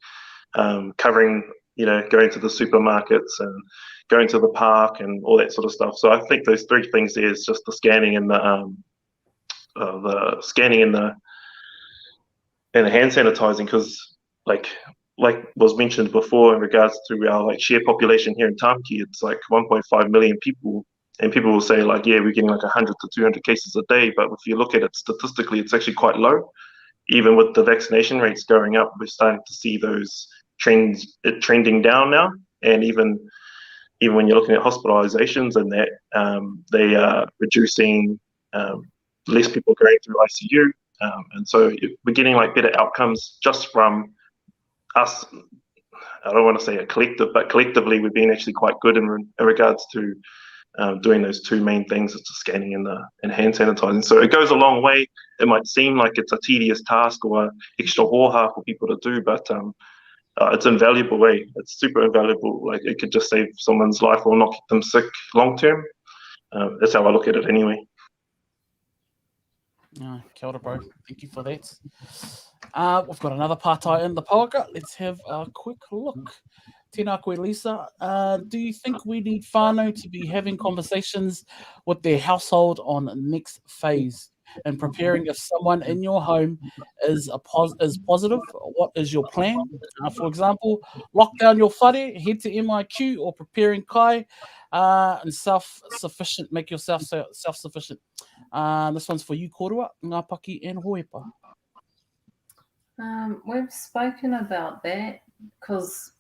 Speaker 3: covering. Going to the supermarkets and going to the park and all that sort of stuff. So I think those three things there is just the scanning and the scanning and the hand sanitizing, because like was mentioned before in regards to our share population here in Tāmaki, it's like 1.5 million people, and people will say like, yeah, we're getting like 100 to 200 cases a day, but if you look at it statistically, it's actually quite low. Even with the vaccination rates going up, we're starting to see those trending down now, and even when you're looking at hospitalizations and that, they are reducing, less people going through ICU, and so we're getting better outcomes just from us. I don't want to say a collective, but collectively we've been actually quite good in regards to doing those two main things, it's the scanning and hand sanitizing. So it goes a long way. It might seem like it's a tedious task or an extra hoha for people to do, but it's invaluable way. It's super invaluable. Like it could just save someone's life or not keep them sick long term. That's how I look at it anyway.
Speaker 1: Kia ora, bro. Thank you for that. We've got another pātai in the pauka. Let's have a quick look. Tēnā koe, Lisa. Do you think we need whānau to be having conversations with their household on the next phase and preparing if someone in your home is positive? What is your plan? For example, lock down your whare, head to MIQ, or preparing kai and self-sufficient. Make yourself self-sufficient. This one's for you, Kōrero, Ngā Paki and Hoepa.
Speaker 2: We've spoken about that because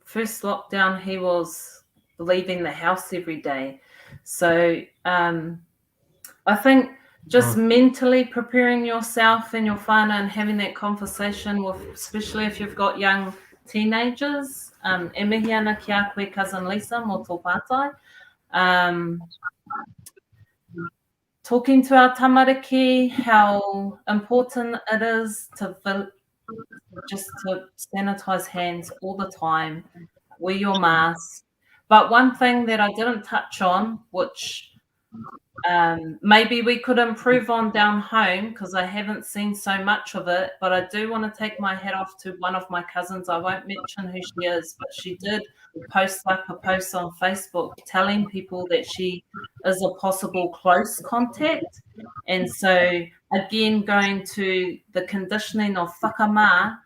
Speaker 2: first lockdown, he was leaving the house every day. So I think just mentally preparing yourself and your whānau and having that conversation with, especially if you've got young teenagers, e mihi ana ki a koe, cousin Lisa, mō tō pātai. Talking to our tamariki, how important it is to sanitize hands all the time, wear your mask. But one thing that I didn't touch on, which maybe we could improve on down home, because I haven't seen so much of it, but I do want to take my hat off to one of my cousins. I won't mention who she is, but she did post a post on Facebook telling people that she is a possible close contact. And so again, going to the conditioning of whakamā,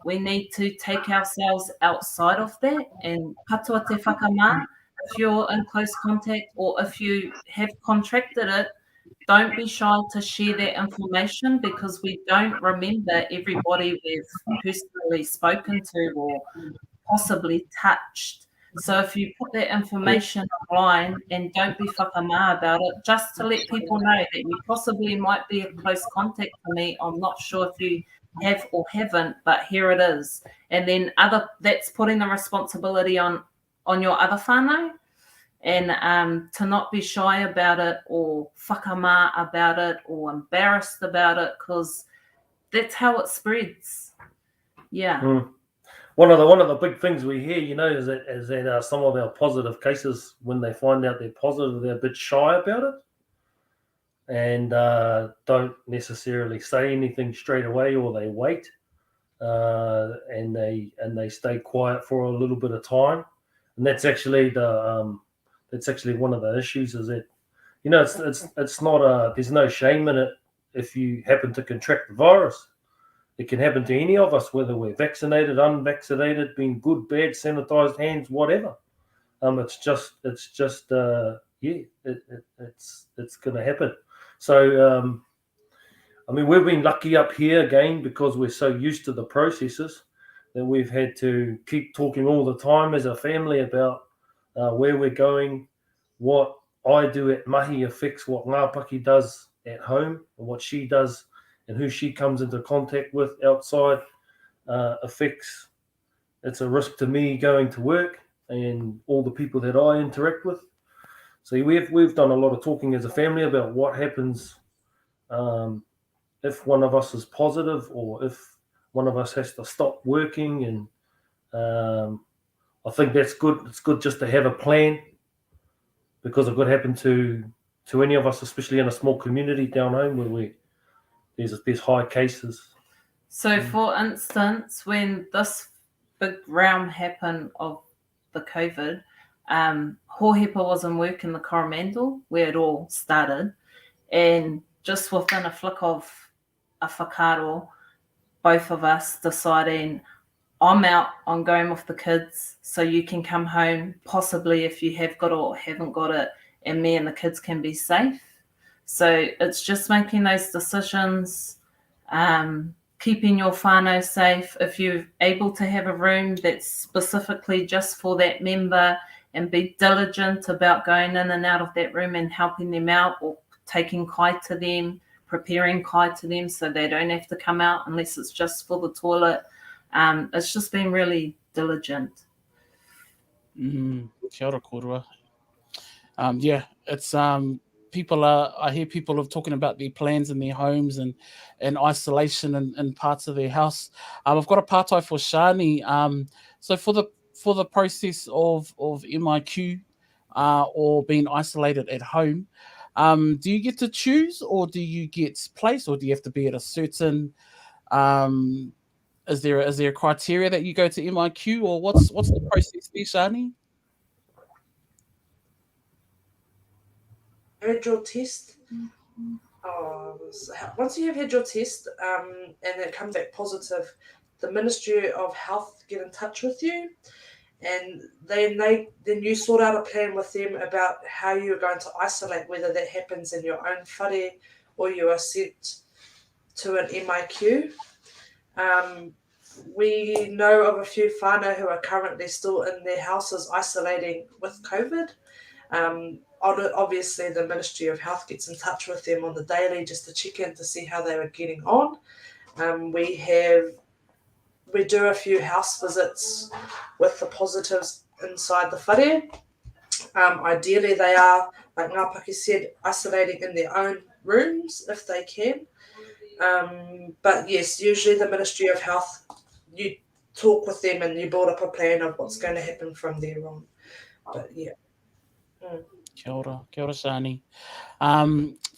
Speaker 2: we need to take ourselves outside of that and patua te whakamā. If you're in close contact or if you have contracted it, don't be shy to share that information because we don't remember everybody we've personally spoken to or possibly touched. So if you put that information online and don't be whakamā about it, just to let people know that you possibly might be a close contact to me. I'm not sure if you have or haven't, but here it is. And then that's putting the responsibility on your other whānau. And to not be shy about it or whakamā about it or embarrassed about it, because that's how it spreads. Yeah.
Speaker 4: Mm. One of the big things we hear, is that some of our positive cases, when they find out they're positive, they're a bit shy about it and don't necessarily say anything straight away, or they wait and they stay quiet for a little bit of time. And that's actually one of the issues, is that it's not there's no shame in it if you happen to contract the virus. It can happen to any of us, whether we're vaccinated, unvaccinated, being good, bad, sanitized hands, whatever. It's going to happen. So, we've been lucky up here again because we're so used to the processes that we've had to keep talking all the time as a family about where we're going. What I do at mahi affects what Ngāpaki does at home, and what she does and who she comes into contact with outside affects. It's a risk to me going to work and all the people that I interact with. So we've done a lot of talking as a family about what happens if one of us is positive, or if one of us has to stop working. And I think that's good. It's good just to have a plan, because it could happen to any of us, especially in a small community down home where there's high cases.
Speaker 2: So, for instance, when this big round happened of the COVID, Hohepa was in work in the Coromandel, where it all started, and just within a flick of a whakaaro, both of us deciding, I'm out, I'm going with the kids, so you can come home, possibly if you have got it or haven't got it, and me and the kids can be safe. So it's just making those decisions, keeping your whānau safe. If you're able to have a room that's specifically just for that member, and be diligent about going in and out of that room and helping them out, or taking kai to them, preparing kai to them so they don't have to come out unless it's just for the toilet. It's just been really diligent.
Speaker 1: Kia ora kōrua. It's I hear people are talking about their plans in their homes and isolation in parts of their house. I've got a pātai for Shani. So for the process of MIQ or being isolated at home, do you get to choose, or do you get placed, or do you have to be at a certain is there a criteria that you go to MIQ, or what's the process there, Shani?
Speaker 5: Had your test. Once you have had your test and it comes back positive, the Ministry of Health get in touch with you, and then you sort out a plan with them about how you're going to isolate, whether that happens in your own whare or you are sent to an MIQ. We know of a few whānau who are currently still in their houses isolating with COVID. Obviously, the Ministry of Health gets in touch with them on the daily just to check in to see how they were getting on. We do a few house visits with the positives inside the whare. Ideally, they are, like Ngāpaki said, isolating in their own rooms if they can. But yes, usually the Ministry of Health, you talk with them and you build up a plan of what's going to happen from there on. But yeah.
Speaker 1: Kia ora Shani.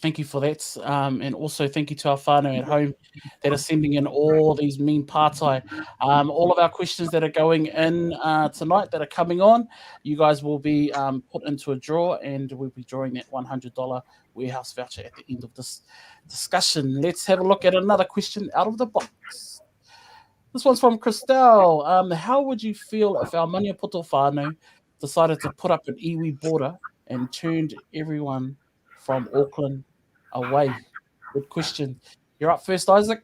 Speaker 1: Thank you for that. And also thank you to our whānau at home that are sending in all these mean pātai. All of our questions that are going in tonight that are coming on, you guys will be put into a draw, and we'll be drawing that $100 warehouse voucher at the end of this discussion. Let's have a look at another question out of the box. This one's from Christelle. How would you feel if our Maniapoto whānau decided to put up an iwi border and turned everyone from Auckland away? Good question. You're up first, Isaac.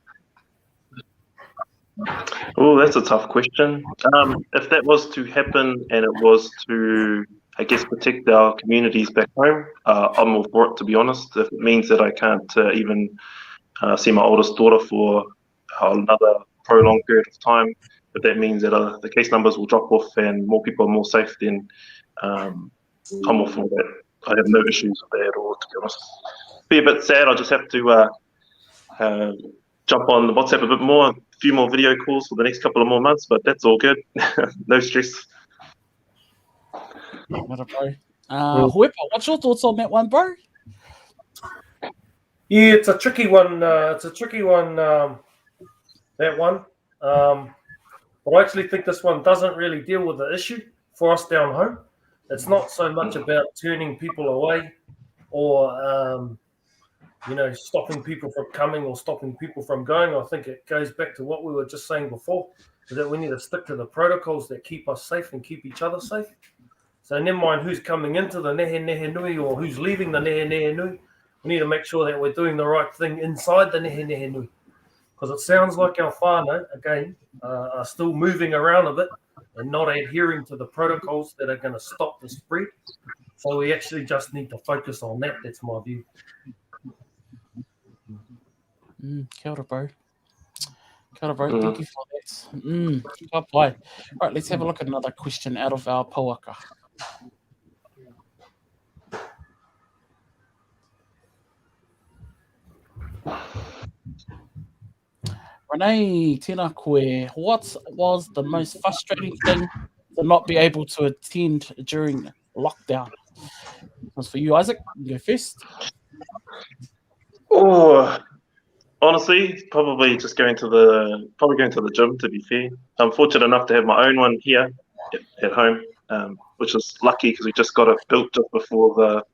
Speaker 3: Oh, that's a tough question. If that was to happen and it was to, I guess, protect our communities back home, I'm all for it, to be honest. If it means that I can't even see my oldest daughter for another prolonged period of time, if that means that the case numbers will drop off and more people are more safe, then I'm all for that. I have no issues with that at all, to be honest. Be a bit sad. I'll just have to jump on the WhatsApp a bit more, a few more video calls for the next couple of more months, but that's all good. No stress.
Speaker 1: What a bro. Huepa, what's your thoughts on that one, bro?
Speaker 4: Yeah, it's a tricky one. That one. But I actually think this one doesn't really deal with the issue for us down home. It's not so much about turning people away or stopping people from coming or stopping people from going. I think it goes back to what we were just saying before, that we need to stick to the protocols that keep us safe and keep each other safe. So never mind who's coming into the Nehenehenui or who's leaving the Nehenehenui, we need to make sure that we're doing the right thing inside the Nehenehenui. Because it sounds like our whānau, again, are still moving around a bit and not adhering to the protocols that are going to stop the spread. So we actually just need to focus on that. That's my view.
Speaker 1: Kia ora, bro. Kia ora, bro. Thank you for that. Ka pai. Right, let's have a look at another question out of our pauaka. Renee, tēnā koe. What was the most frustrating thing to not be able to attend during lockdown? That's for you, Isaac. You go first.
Speaker 3: Oh, honestly, probably going to the gym, to be fair. I'm fortunate enough to have my own one here at home, which is lucky because we just got it built just before the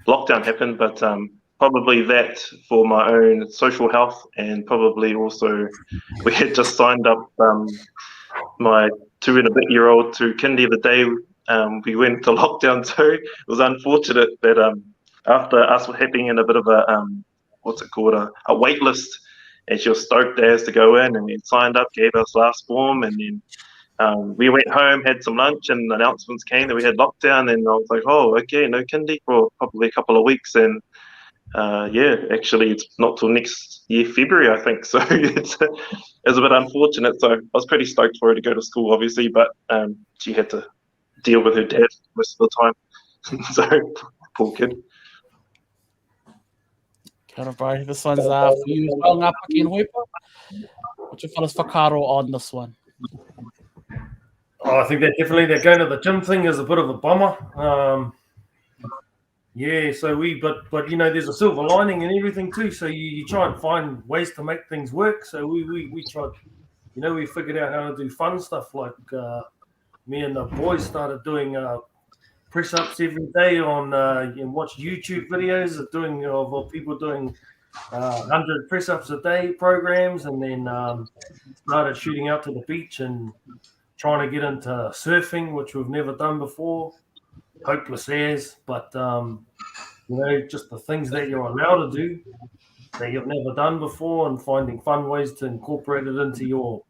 Speaker 3: lockdown happened. But probably that for my own social health, and probably also we had just signed up my 2-and-a-bit-year-old to kindy the day we went to lockdown too. It was unfortunate that after us having in a bit of a a wait list, and she was stoked as to go in, and then signed up, gave us last form, and then we went home, had some lunch, and announcements came that we had lockdown, and I was like, oh, okay, no kindy for probably a couple of weeks, and actually it's not till next year February, I think, so it's a bit unfortunate. So I was pretty stoked for her to go to school, obviously, but she had to deal with her dad most of the time. So poor kid.
Speaker 1: Kia ora, bro. This one's for you as well, Ngāpaki and Huepa. What's your fellas whakaaro on this one?
Speaker 4: Oh, I think that definitely that going to the gym thing is a bit of a bummer. Yeah, so but there's a silver lining and everything too. So you try and find ways to make things work. So we tried, we figured out how to do fun stuff, like me and the boys started doing press ups every day on and watch YouTube videos of people doing 100 press ups a day programs, and then started shooting out to the beach and trying to get into surfing, which we've never done before. Hopeless as, but just the things that you're allowed to do that you've never done before, and finding fun ways to incorporate it into your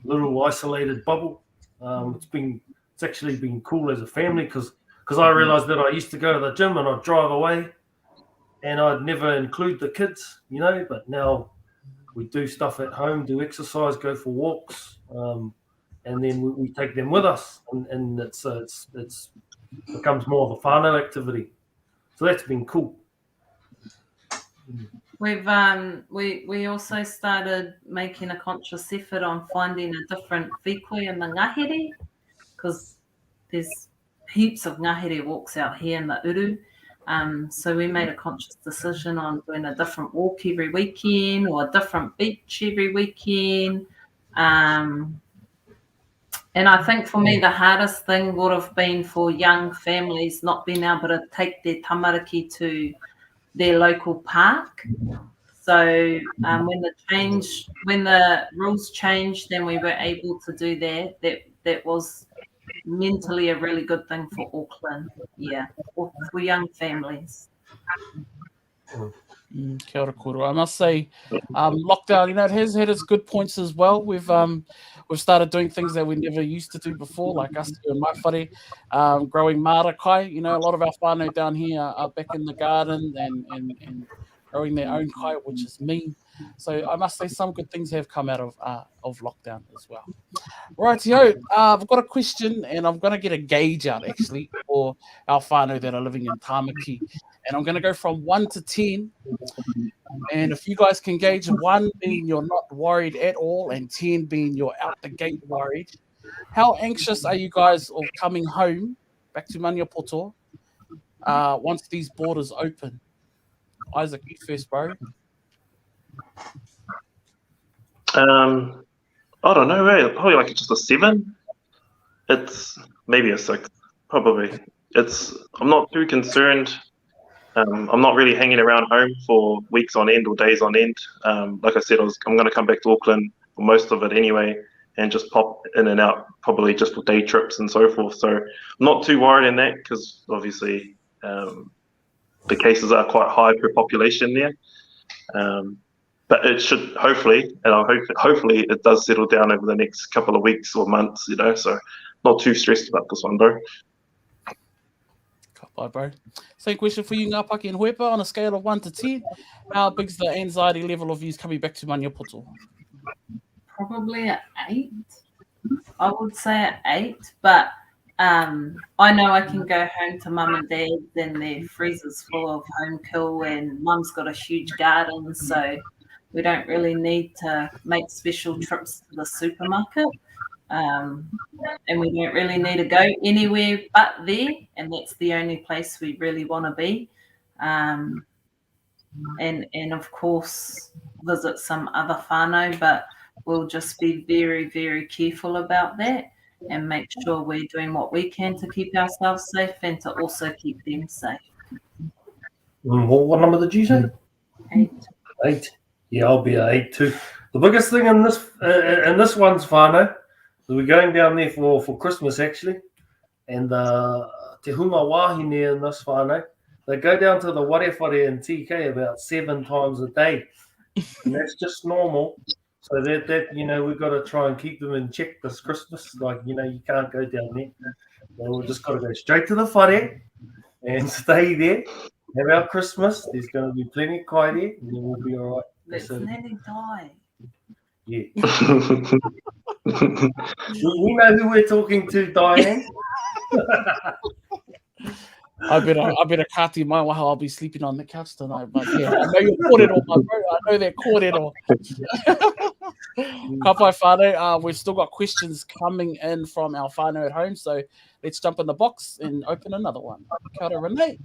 Speaker 4: little isolated bubble. It's actually been cool as a family, because I realized that I used to go to the gym and I'd drive away and I'd never include the kids, but now we do stuff at home, do exercise, go for walks, and then we take them with us, and it's becomes more of a whānau activity. So that's been cool.
Speaker 2: We've we also started making a conscious effort on finding a different whikoi in the ngahere, because there's heaps of ngahere walks out here in the uru. So we made a conscious decision on doing a different walk every weekend, or a different beach every weekend. And I think for me, the hardest thing would have been for young families not being able to take their tamariki to their local park. So when the rules changed and we were able to do that was mentally a really good thing for Auckland, or for young families.
Speaker 1: Kia ora kōrero. I must say, lockdown, it has had its good points as well. We've started doing things that we never used to do before, like us here in my whare, growing marakai. A lot of our whānau down here are back in the garden and growing their own kai, which is me. So I must say some good things have come out of lockdown as well. Rightio, I've got a question and I'm going to get a gauge out actually for our whānau that are living in Tāmaki. And I'm going to go from 1 to 10. And if you guys can gauge 1 being you're not worried at all and 10 being you're out the gate worried, how anxious are you guys of coming home back to Maniapoto once these borders open? Isaac, you first, bro.
Speaker 3: I don't know, probably like just a 7. It's maybe a 6, probably. I'm not too concerned. I'm not really hanging around home for weeks on end or days on end. Like I said, I'm going to come back to Auckland for most of it anyway, and just pop in and out, probably just for day trips and so forth. So I'm not too worried in that because obviously the cases are quite high per population there. But it should hopefully, and hopefully it does settle down over the next couple of weeks or months, so not too stressed about this one, bro.
Speaker 1: Bye, bro. Same question for you, Ngāpaki and Huepa. On a scale of 1 to 10, how big's the anxiety level of you coming back to Maniapoto?
Speaker 2: Probably an 8. I would say an 8, but I know I can go home to mum and dad and their freezer's full of home kill and mum's got a huge garden, so we don't really need to make special trips to the supermarket. And we don't really need to go anywhere but there, and that's the only place we really want to be. And of course visit some other whānau, but we'll just be very, very careful about that and make sure we're doing what we can to keep ourselves safe and to also keep them safe.
Speaker 4: What number did you say?
Speaker 2: 8.
Speaker 4: 8. Yeah, I'll be an 8 too. The biggest thing in this one's whānau, we're going down there for Christmas actually, and te hunga wāhine in this whānau, they go down to the warewhare in TK about 7 times a day, and that's just normal. So that we've got to try and keep them in check this Christmas. Like you can't go down there. So we've just got to go straight to the whare and stay there. Have our Christmas. There's going to be plenty of kai there, and then we'll be all right.
Speaker 2: Let's nearly die.
Speaker 4: Yeah. We know who we're talking to, Diane.
Speaker 1: I better kati mai waha. I'll be sleeping on the couch tonight. But yeah, I know you're kōrero, my bro. I know they're kōrero. Ka pai whānau, we've still got questions coming in from our whānau at home, so let's jump in the box and open another one. Kia ora, Renee.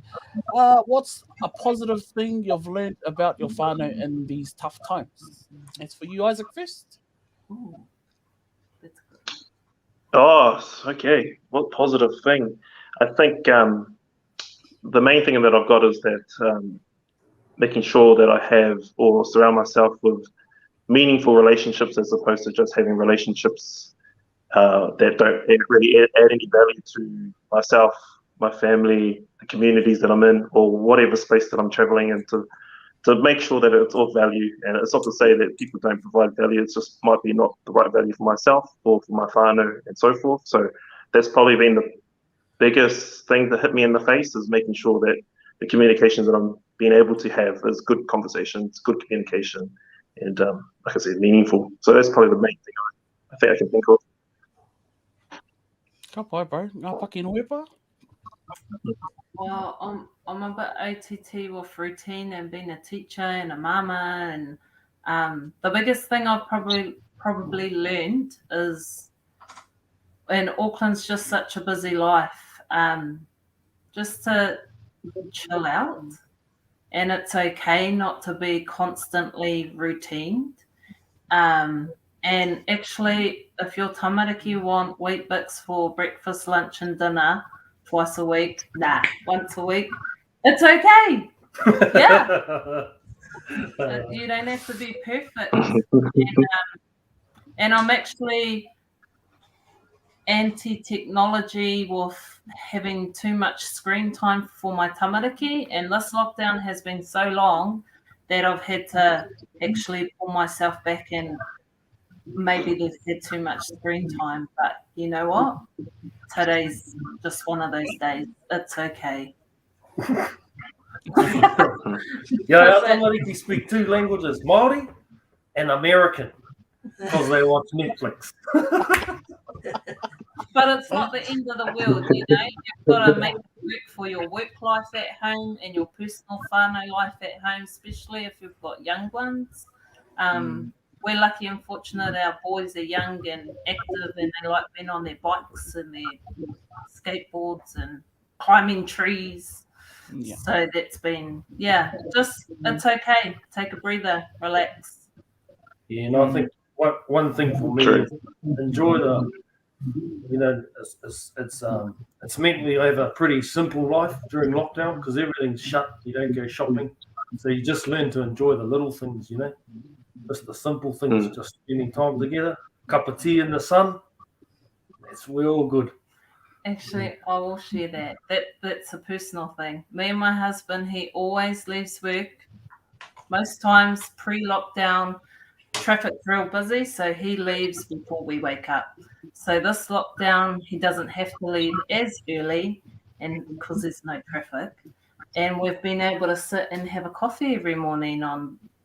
Speaker 1: What's a positive thing you've learned about your whānau in these tough times? It's for you, Isaac, first.
Speaker 2: Ooh, that's good.
Speaker 3: Oh, okay. What positive thing? I think the main thing that I've got is that making sure that I have or surround myself with meaningful relationships as opposed to just having relationships that don't really add any value to myself, my family, the communities that I'm in, or whatever space that I'm traveling into, to make sure that it's of value. And it's not to say that people don't provide value, it's just might be not the right value for myself or for my whānau and so forth. So that's probably been the biggest thing that hit me in the face, is making sure that the communications that I'm being able to have is good conversations, good communication, and like I said, meaningful. So that's probably the main thing I think I can think of.
Speaker 1: Ka pai, bro. Ngāpaki and Huepa.
Speaker 2: Well, I'm a bit OTT with routine and being a teacher and a mama, and the biggest thing I've probably learned is, and Auckland's just such a busy life, just to chill out, and it's okay not to be constantly routine. And actually, if your tamariki want Wheat Bix for breakfast, lunch, and dinner twice a week, once a week, it's okay. Yeah. You don't have to be perfect. And I'm actually anti-technology with having too much screen time for my tamariki, and this lockdown has been so long that I've had to actually pull myself back, and maybe they've had too much screen time, but you know what? Today's just one of those days. It's okay.
Speaker 4: Yeah, our tamariki speak two languages, Māori and American, because they watch Netflix.
Speaker 2: But it's not the end of the world, you know. You've got to make it work for your work life at home and your personal whānau life at home, especially if you've got young ones. We're lucky and fortunate our boys are young and active, and they like being on their bikes and their skateboards and climbing trees.
Speaker 1: Yeah.
Speaker 2: So that's been, it's okay. Take a breather, relax.
Speaker 4: Yeah, and I think one thing for me is enjoy the, you know, it's meant we have a pretty simple life during lockdown because everything's shut. You don't go shopping, so you just learn to enjoy the little things, you know, just the simple things, just spending time together, cup of tea in the sun. We're all good.
Speaker 2: Actually, I will share that. That's a personal thing. Me and my husband, he always leaves work. Most times pre-lockdown, traffic's real busy, so he leaves before we wake up. So this lockdown, he doesn't have to leave as early, and because there's no traffic. And we've been able to sit and have a coffee every morning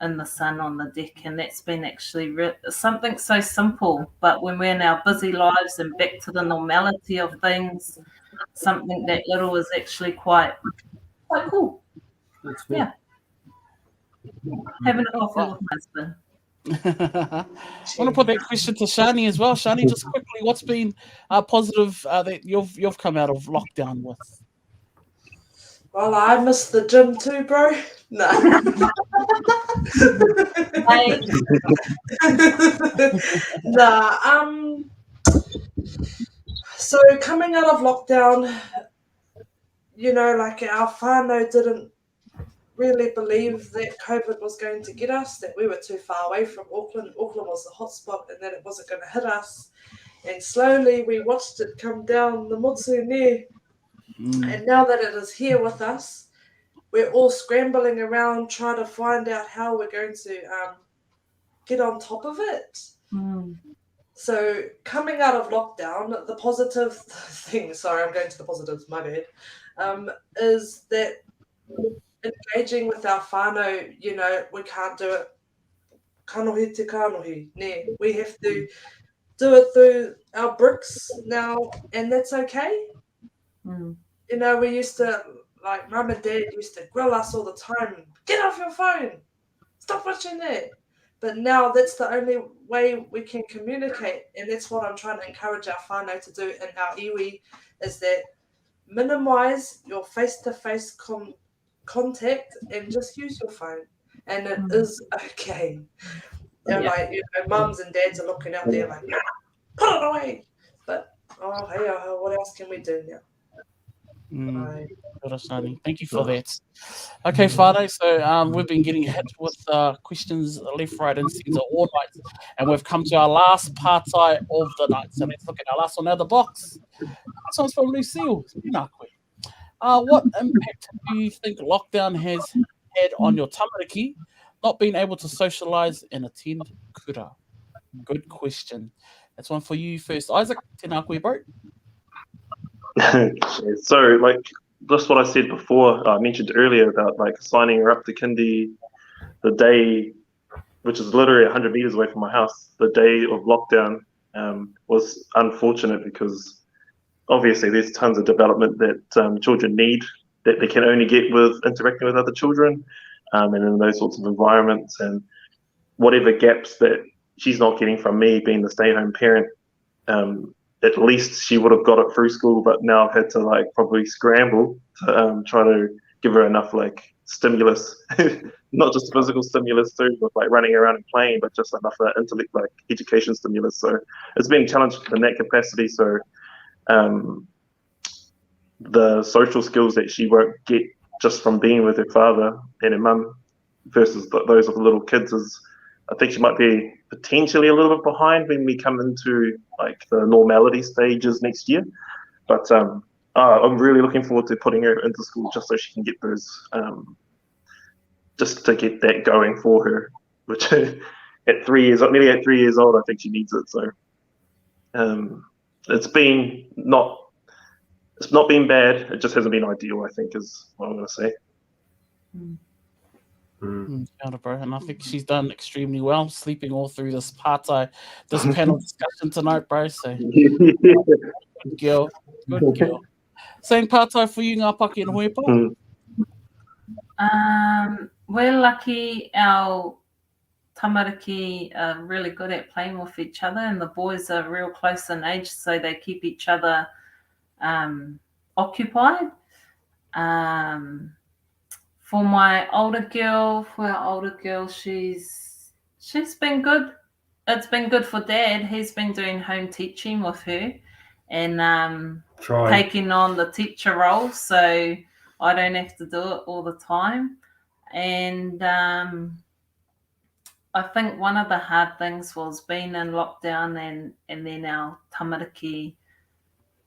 Speaker 2: in the sun on the deck, and that's been actually something so simple. But when we're in our busy lives and back to the normality of things, something that little is actually quite cool. Yeah. Having a coffee with my husband.
Speaker 1: I want to put that question to Shani as well. Shani, just quickly, what's been positive that you've come out of lockdown with?
Speaker 5: Well, I miss the gym too, bro. No. So coming out of lockdown, you know, like our whānau didn't really believe that COVID was going to get us, that we were too far away from Auckland. Auckland was the hotspot and that it wasn't going to hit us. And slowly we watched it come down the Motsune. And now that it is here with us, we're all scrambling around trying to find out how we're going to get on top of it. So coming out of lockdown, the positive thing, sorry, I'm going to the positives, my bad, is that engaging with our whānau, you know, we can't do it kanohi te kanohi, ne. We have to do it through our bricks now, and that's okay. You know, we used to, like, mum and dad used to grill us all the time. Get off your phone. Stop watching that. But now that's the only way we can communicate, and that's what I'm trying to encourage our whānau to do in our iwi, is that minimise your face-to-face contact and just use your phone. And it is okay. And like, you know, mums and dads are looking out there like, put it away. But, what else can we do now?
Speaker 1: Thank you for that. Okay, Whānau, so we've been getting hit with questions left, right, and centre all night, and we've come to our last partai of the night. So let's look at our last one out of the box. This one's from Lucille. What impact do you think lockdown has had on your tamariki, not being able to socialise and attend kura? Good question. That's one for you first, Isaac. Tēnā koe, bro.
Speaker 3: So, like, just what I said before, I mentioned earlier about, like, signing her up to kindy the day, which is literally 100 meters away from my house, the day of lockdown, was unfortunate because obviously there's tons of development that children need that they can only get with interacting with other children and in those sorts of environments, and whatever gaps that she's not getting from me being the stay-at-home parent, at least she would have got it through school, but now I've had to, like, probably scramble to try to give her enough, like, stimulus, not just physical stimulus too, but like running around and playing, but just enough intellect, like education stimulus. So it's been challenged in that capacity. So the social skills that she won't get just from being with her father and her mum, versus those of the little kids is, I think she might be potentially a little bit behind when we come into like the normality stages next year. But I'm really looking forward to putting her into school just so she can get those, just to get that going for her, which at 3 years, nearly at 3 years old, I think she needs it. So it's not been bad. It just hasn't been ideal, I think, is what I'm going to say.
Speaker 1: And I think she's done extremely well, sleeping all through this panel discussion tonight, bro. So good girl. Same partai for you, ngā paki and hoipa?
Speaker 2: We're lucky our tamariki are really good at playing with each other, and the boys are real close in age, so they keep each other occupied. For our older girl, she's been good. It's been good for Dad. He's been doing home teaching with her and taking on the teacher role, so I don't have to do it all the time. And I think one of the hard things was being in lockdown and then our tamariki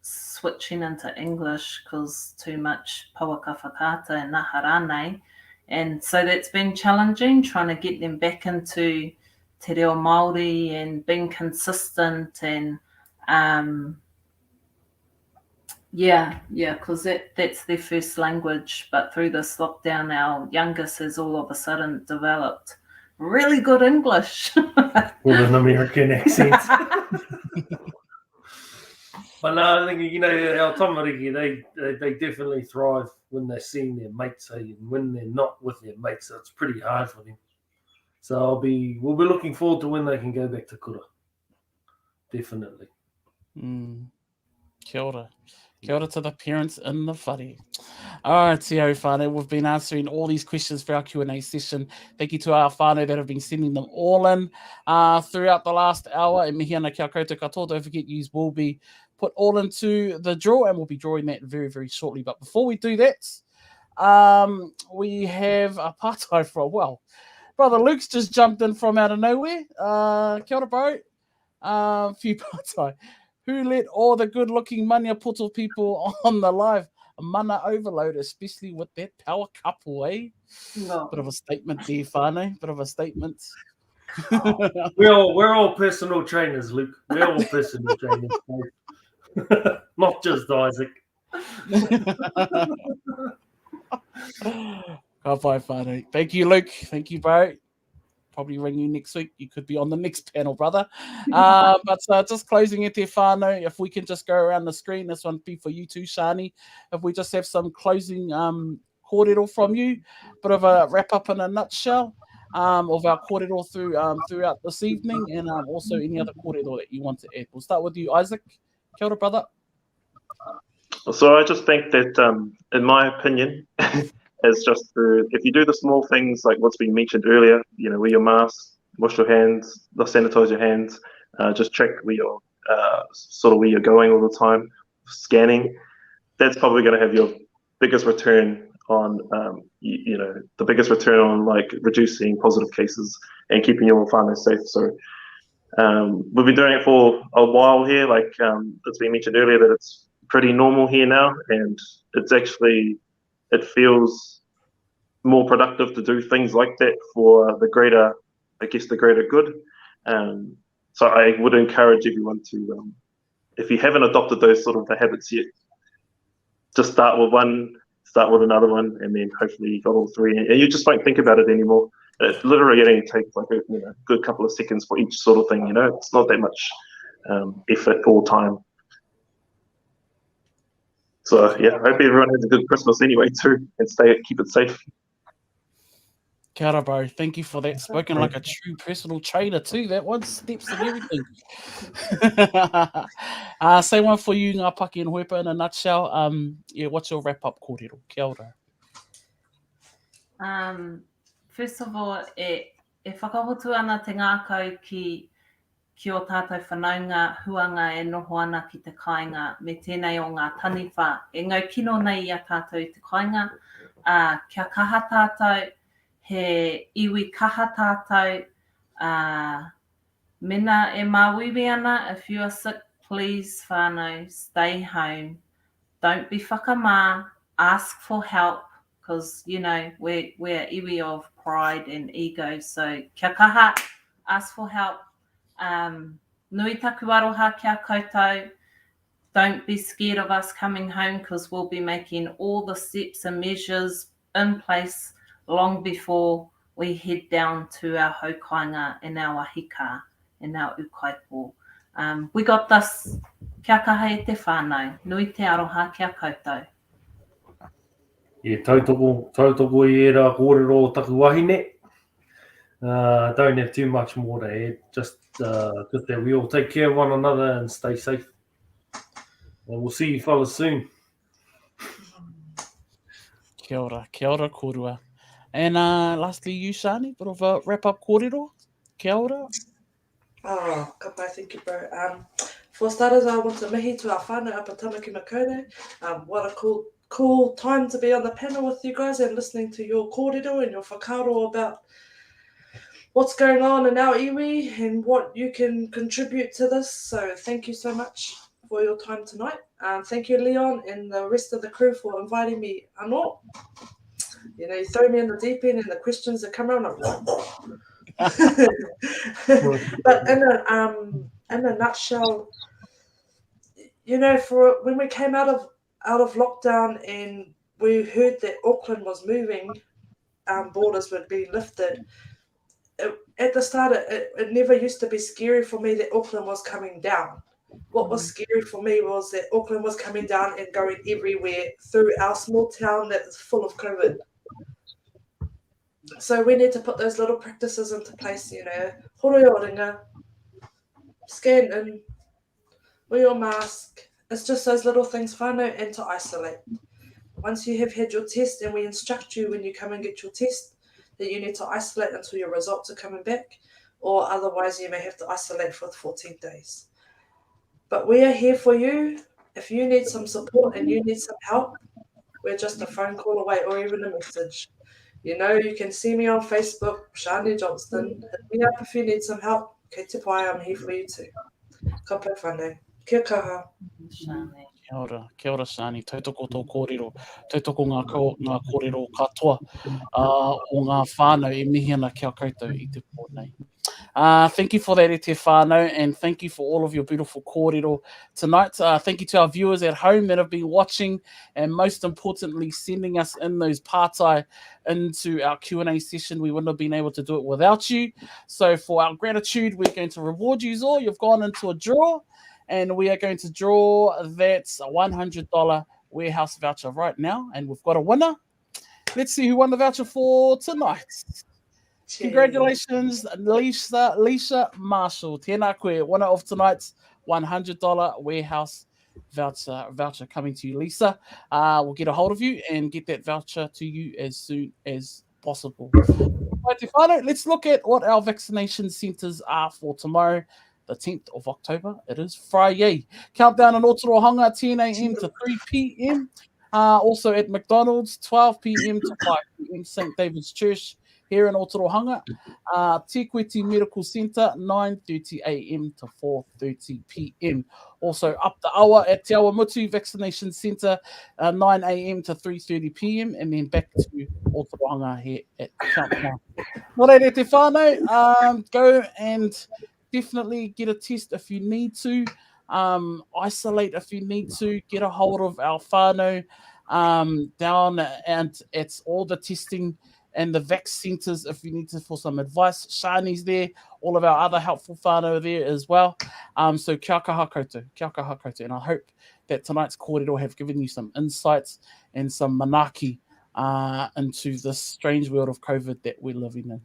Speaker 2: switching into English because too much pauaka whakaata and naharane. And so that's been challenging, trying to get them back into te reo Māori and being consistent and because that's their first language. But through this lockdown, our youngest has all of a sudden developed really good English.
Speaker 4: With an American accent. But no, I think, our tamariki, they definitely thrive when they're seeing their mates, and when they're not with their mates, it's pretty hard for them. So we'll be looking forward to when they can go back to kura. Definitely.
Speaker 1: Kia ora. Kia ora to the parents in the whare. All right, Te Au whānau, we've been answering all these questions for our Q&A session. Thank you to our whānau that have been sending them all in throughout the last hour. E mihi ana kia koutou katoa. Don't forget, yous will be put all into the draw, and we'll be drawing that very, very shortly. But before we do that, we have a partai for Brother Luke's just jumped in from out of nowhere. Kia ora, bro. Few partai. Who let all the good-looking Maniapoto people on the live? Mana overload, especially with that power couple, eh?
Speaker 2: No.
Speaker 1: Bit of a statement there, whānau. Bit of a statement.
Speaker 4: We're all personal trainers, Luke. We're all personal trainers. Not just Isaac.
Speaker 1: Bye, whānau. Thank you, Luke. Thank you, bro. Probably ring you next week. You could be on the next panel, brother. But just closing it there, whānau. If we can just go around the screen, this one be for you too, Shani. If we just have some closing kōrero from you, bit of a wrap up in a nutshell of our kōrero throughout this evening, and also any other kōrero that you want to add. We'll start with you, Isaac. Kia ora, brother.
Speaker 3: So I just think that, in my opinion, is just if you do the small things like what's been mentioned earlier, wear your mask, wash your hands, sanitize your hands, just check where you're where you're going all the time, scanning. That's probably going to have your biggest return on, the biggest return on like reducing positive cases and keeping your whānau safe. So we've been doing it for a while here. Like it's been mentioned earlier that it's pretty normal here now, and it's actually, it feels more productive to do things like that for the greater good. So I would encourage everyone to, if you haven't adopted those sort of the habits yet, just start with one, start with another one, and then hopefully you got all three, and you just won't think about it anymore. It literally only takes like a good couple of seconds for each sort of thing. It's not that much effort or time. So yeah, I hope everyone has a good Christmas anyway too, and keep it safe.
Speaker 1: Kia ora, bro. Thank you for that. Spoken like a true personal trainer too. That one, steps and everything. Same one for you, ngā paki and hoipa, in a nutshell. What's your wrap up kōrero? Kia ora.
Speaker 2: First of all, e whakahotu ana te ngākau ki o tātou whanaunga huanga e noho ana ki te kāinga me tēnei o ngā taniwha. E ngau kino nei i a tātou te kāinga. Kia kaha tātou, he iwi kaha tātou, Mina e mawiri ana, if you are sick, please, whānau, stay home. Don't be whakamā, ask for help, because, you know, we're iwi of pride and ego. So kia kaha, ask for help. Nui taku aroha kia koutou. Don't be scared of us coming home, because we'll be making all the steps and measures in place long before we head down to our haukainga and our ahika and our ukaipo. We got this. Kia kaha e te whānau. Nui te aroha kia koutou.
Speaker 4: Tautoko i era kōrero taku wahine. Don't have too much more to add. Just that we all take care of one another and stay safe. And we'll see you fellas soon.
Speaker 1: Kia ora kōrua. And lastly, you, Shani, bit of a wrap-up kōrero. Kia ora.
Speaker 5: Oh, ka pai, thank you, bro. For starters, I want to mihi to our whānau up at Tāmaki Makone. What a cool time to be on the panel with you guys and listening to your kōrero and your whakaaro about what's going on in our iwi and what you can contribute to this. So thank you so much for your time tonight. Thank you, Leon, and the rest of the crew for inviting me. Anō. You know, you throw me in the deep end and the questions that come around. But in a nutshell, you know, for when we came out of lockdown and we heard that Auckland was moving, borders would be lifted. At the start, it never used to be scary for me that Auckland was coming down. What was scary for me was that Auckland was coming down and going everywhere through our small town that is full of COVID. So we need to put those little practices into place, you know. Horo o ringa, scan in, wear your mask. It's just those little things, whānau, and to isolate. Once you have had your test, and we instruct you when you come and get your test, that you need to isolate until your results are coming back, or otherwise you may have to isolate for 14 days. But we are here for you. If you need some support and you need some help, we're just a phone call away or even a message. You know, you can see me on Facebook, Shani Johnston. Hit me up if you need some help. Kei te pai, I'm here for you too. Ka pai whānau. Kia kaha.
Speaker 1: Kia ora, Shani. Tautoko tō kōrero. Tautoko ngā kōrero katoa o ngā whānau e mihi ana kia koutou i te pōnei. Thank you for that, e te whānau, and thank you for all of your beautiful kōrero tonight. Thank you to our viewers at home that have been watching, and most importantly, sending us in those pārtai into our Q&A session. We wouldn't have been able to do it without you. So for our gratitude, we're going to reward you all. You've gone into a draw, and we are going to draw that $100 warehouse voucher right now, and we've got a winner. Let's see who won the voucher for tonight. Congratulations, Lisa Marshall. Tēnā koe, winner of tonight's $100 warehouse voucher coming to you, Lisa. We'll get a hold of you and get that voucher to you as soon as possible. Right, te whānau, let's look at what our vaccination centres are for tomorrow, the 10th of October. It is Friday. Countdown in Otorohanga, 10 a.m. to 3 p.m. Also at McDonald's, 12 p.m. to 5 p.m. St. David's Church here in Otorohanga. Te Kuiti Medical Centre, 9:30 a.m. to 4:30 p.m. Also up the awa at Te Awamutu Vaccination Centre, 9 a.m. to 3:30 p.m. and then back to Otorohanga here at Countdown. Nō te whānau, go and definitely get a test if you need to. Isolate if you need to. Get a hold of our whānau down and it's all the testing and the vac centres if you need to for some advice. Shani's there. All of our other helpful whānau are there as well. So kia kaha koutou. Kia kaha koutou. And I hope that tonight's kōrero have given you some insights and some manaki into this strange world of COVID that we're living in.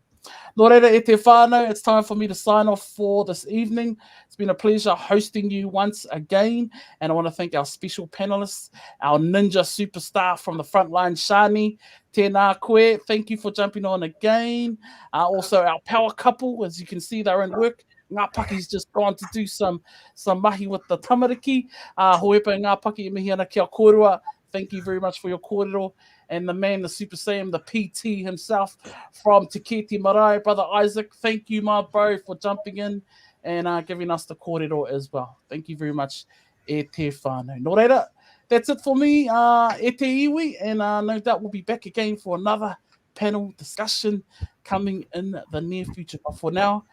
Speaker 1: Nō reira e te whānau, it's time for me to sign off for this evening. It's been a pleasure hosting you once again, and I want to thank our special panelists, our ninja superstar from the front line, Shani. Tēnā koe, thank you for jumping on again. Also our power couple, as you can see, they're in work. Ngā Paki's just gone to do some mahi with the tamariki. Hoepa ngā Paki e mihi ana kia kōrua. thank you very much for your kōrero. And the man, the Super Saiyan, the PT himself from Te Kiti Marae, Brother Isaac, thank you, my bro, for jumping in and giving us the kōrero as well. Thank you very much, e te whānau. Nō reira, that's it for me, e te iwi, and no doubt we'll be back again for another panel discussion coming in the near future. But for now,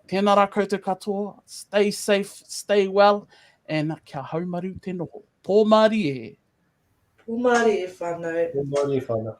Speaker 1: tēnā rā koutou katoa, stay safe, stay well, and kia haumaru te noho. Pō Mārie.
Speaker 5: Pō Mārie e whānau.
Speaker 4: Good morning, whānau.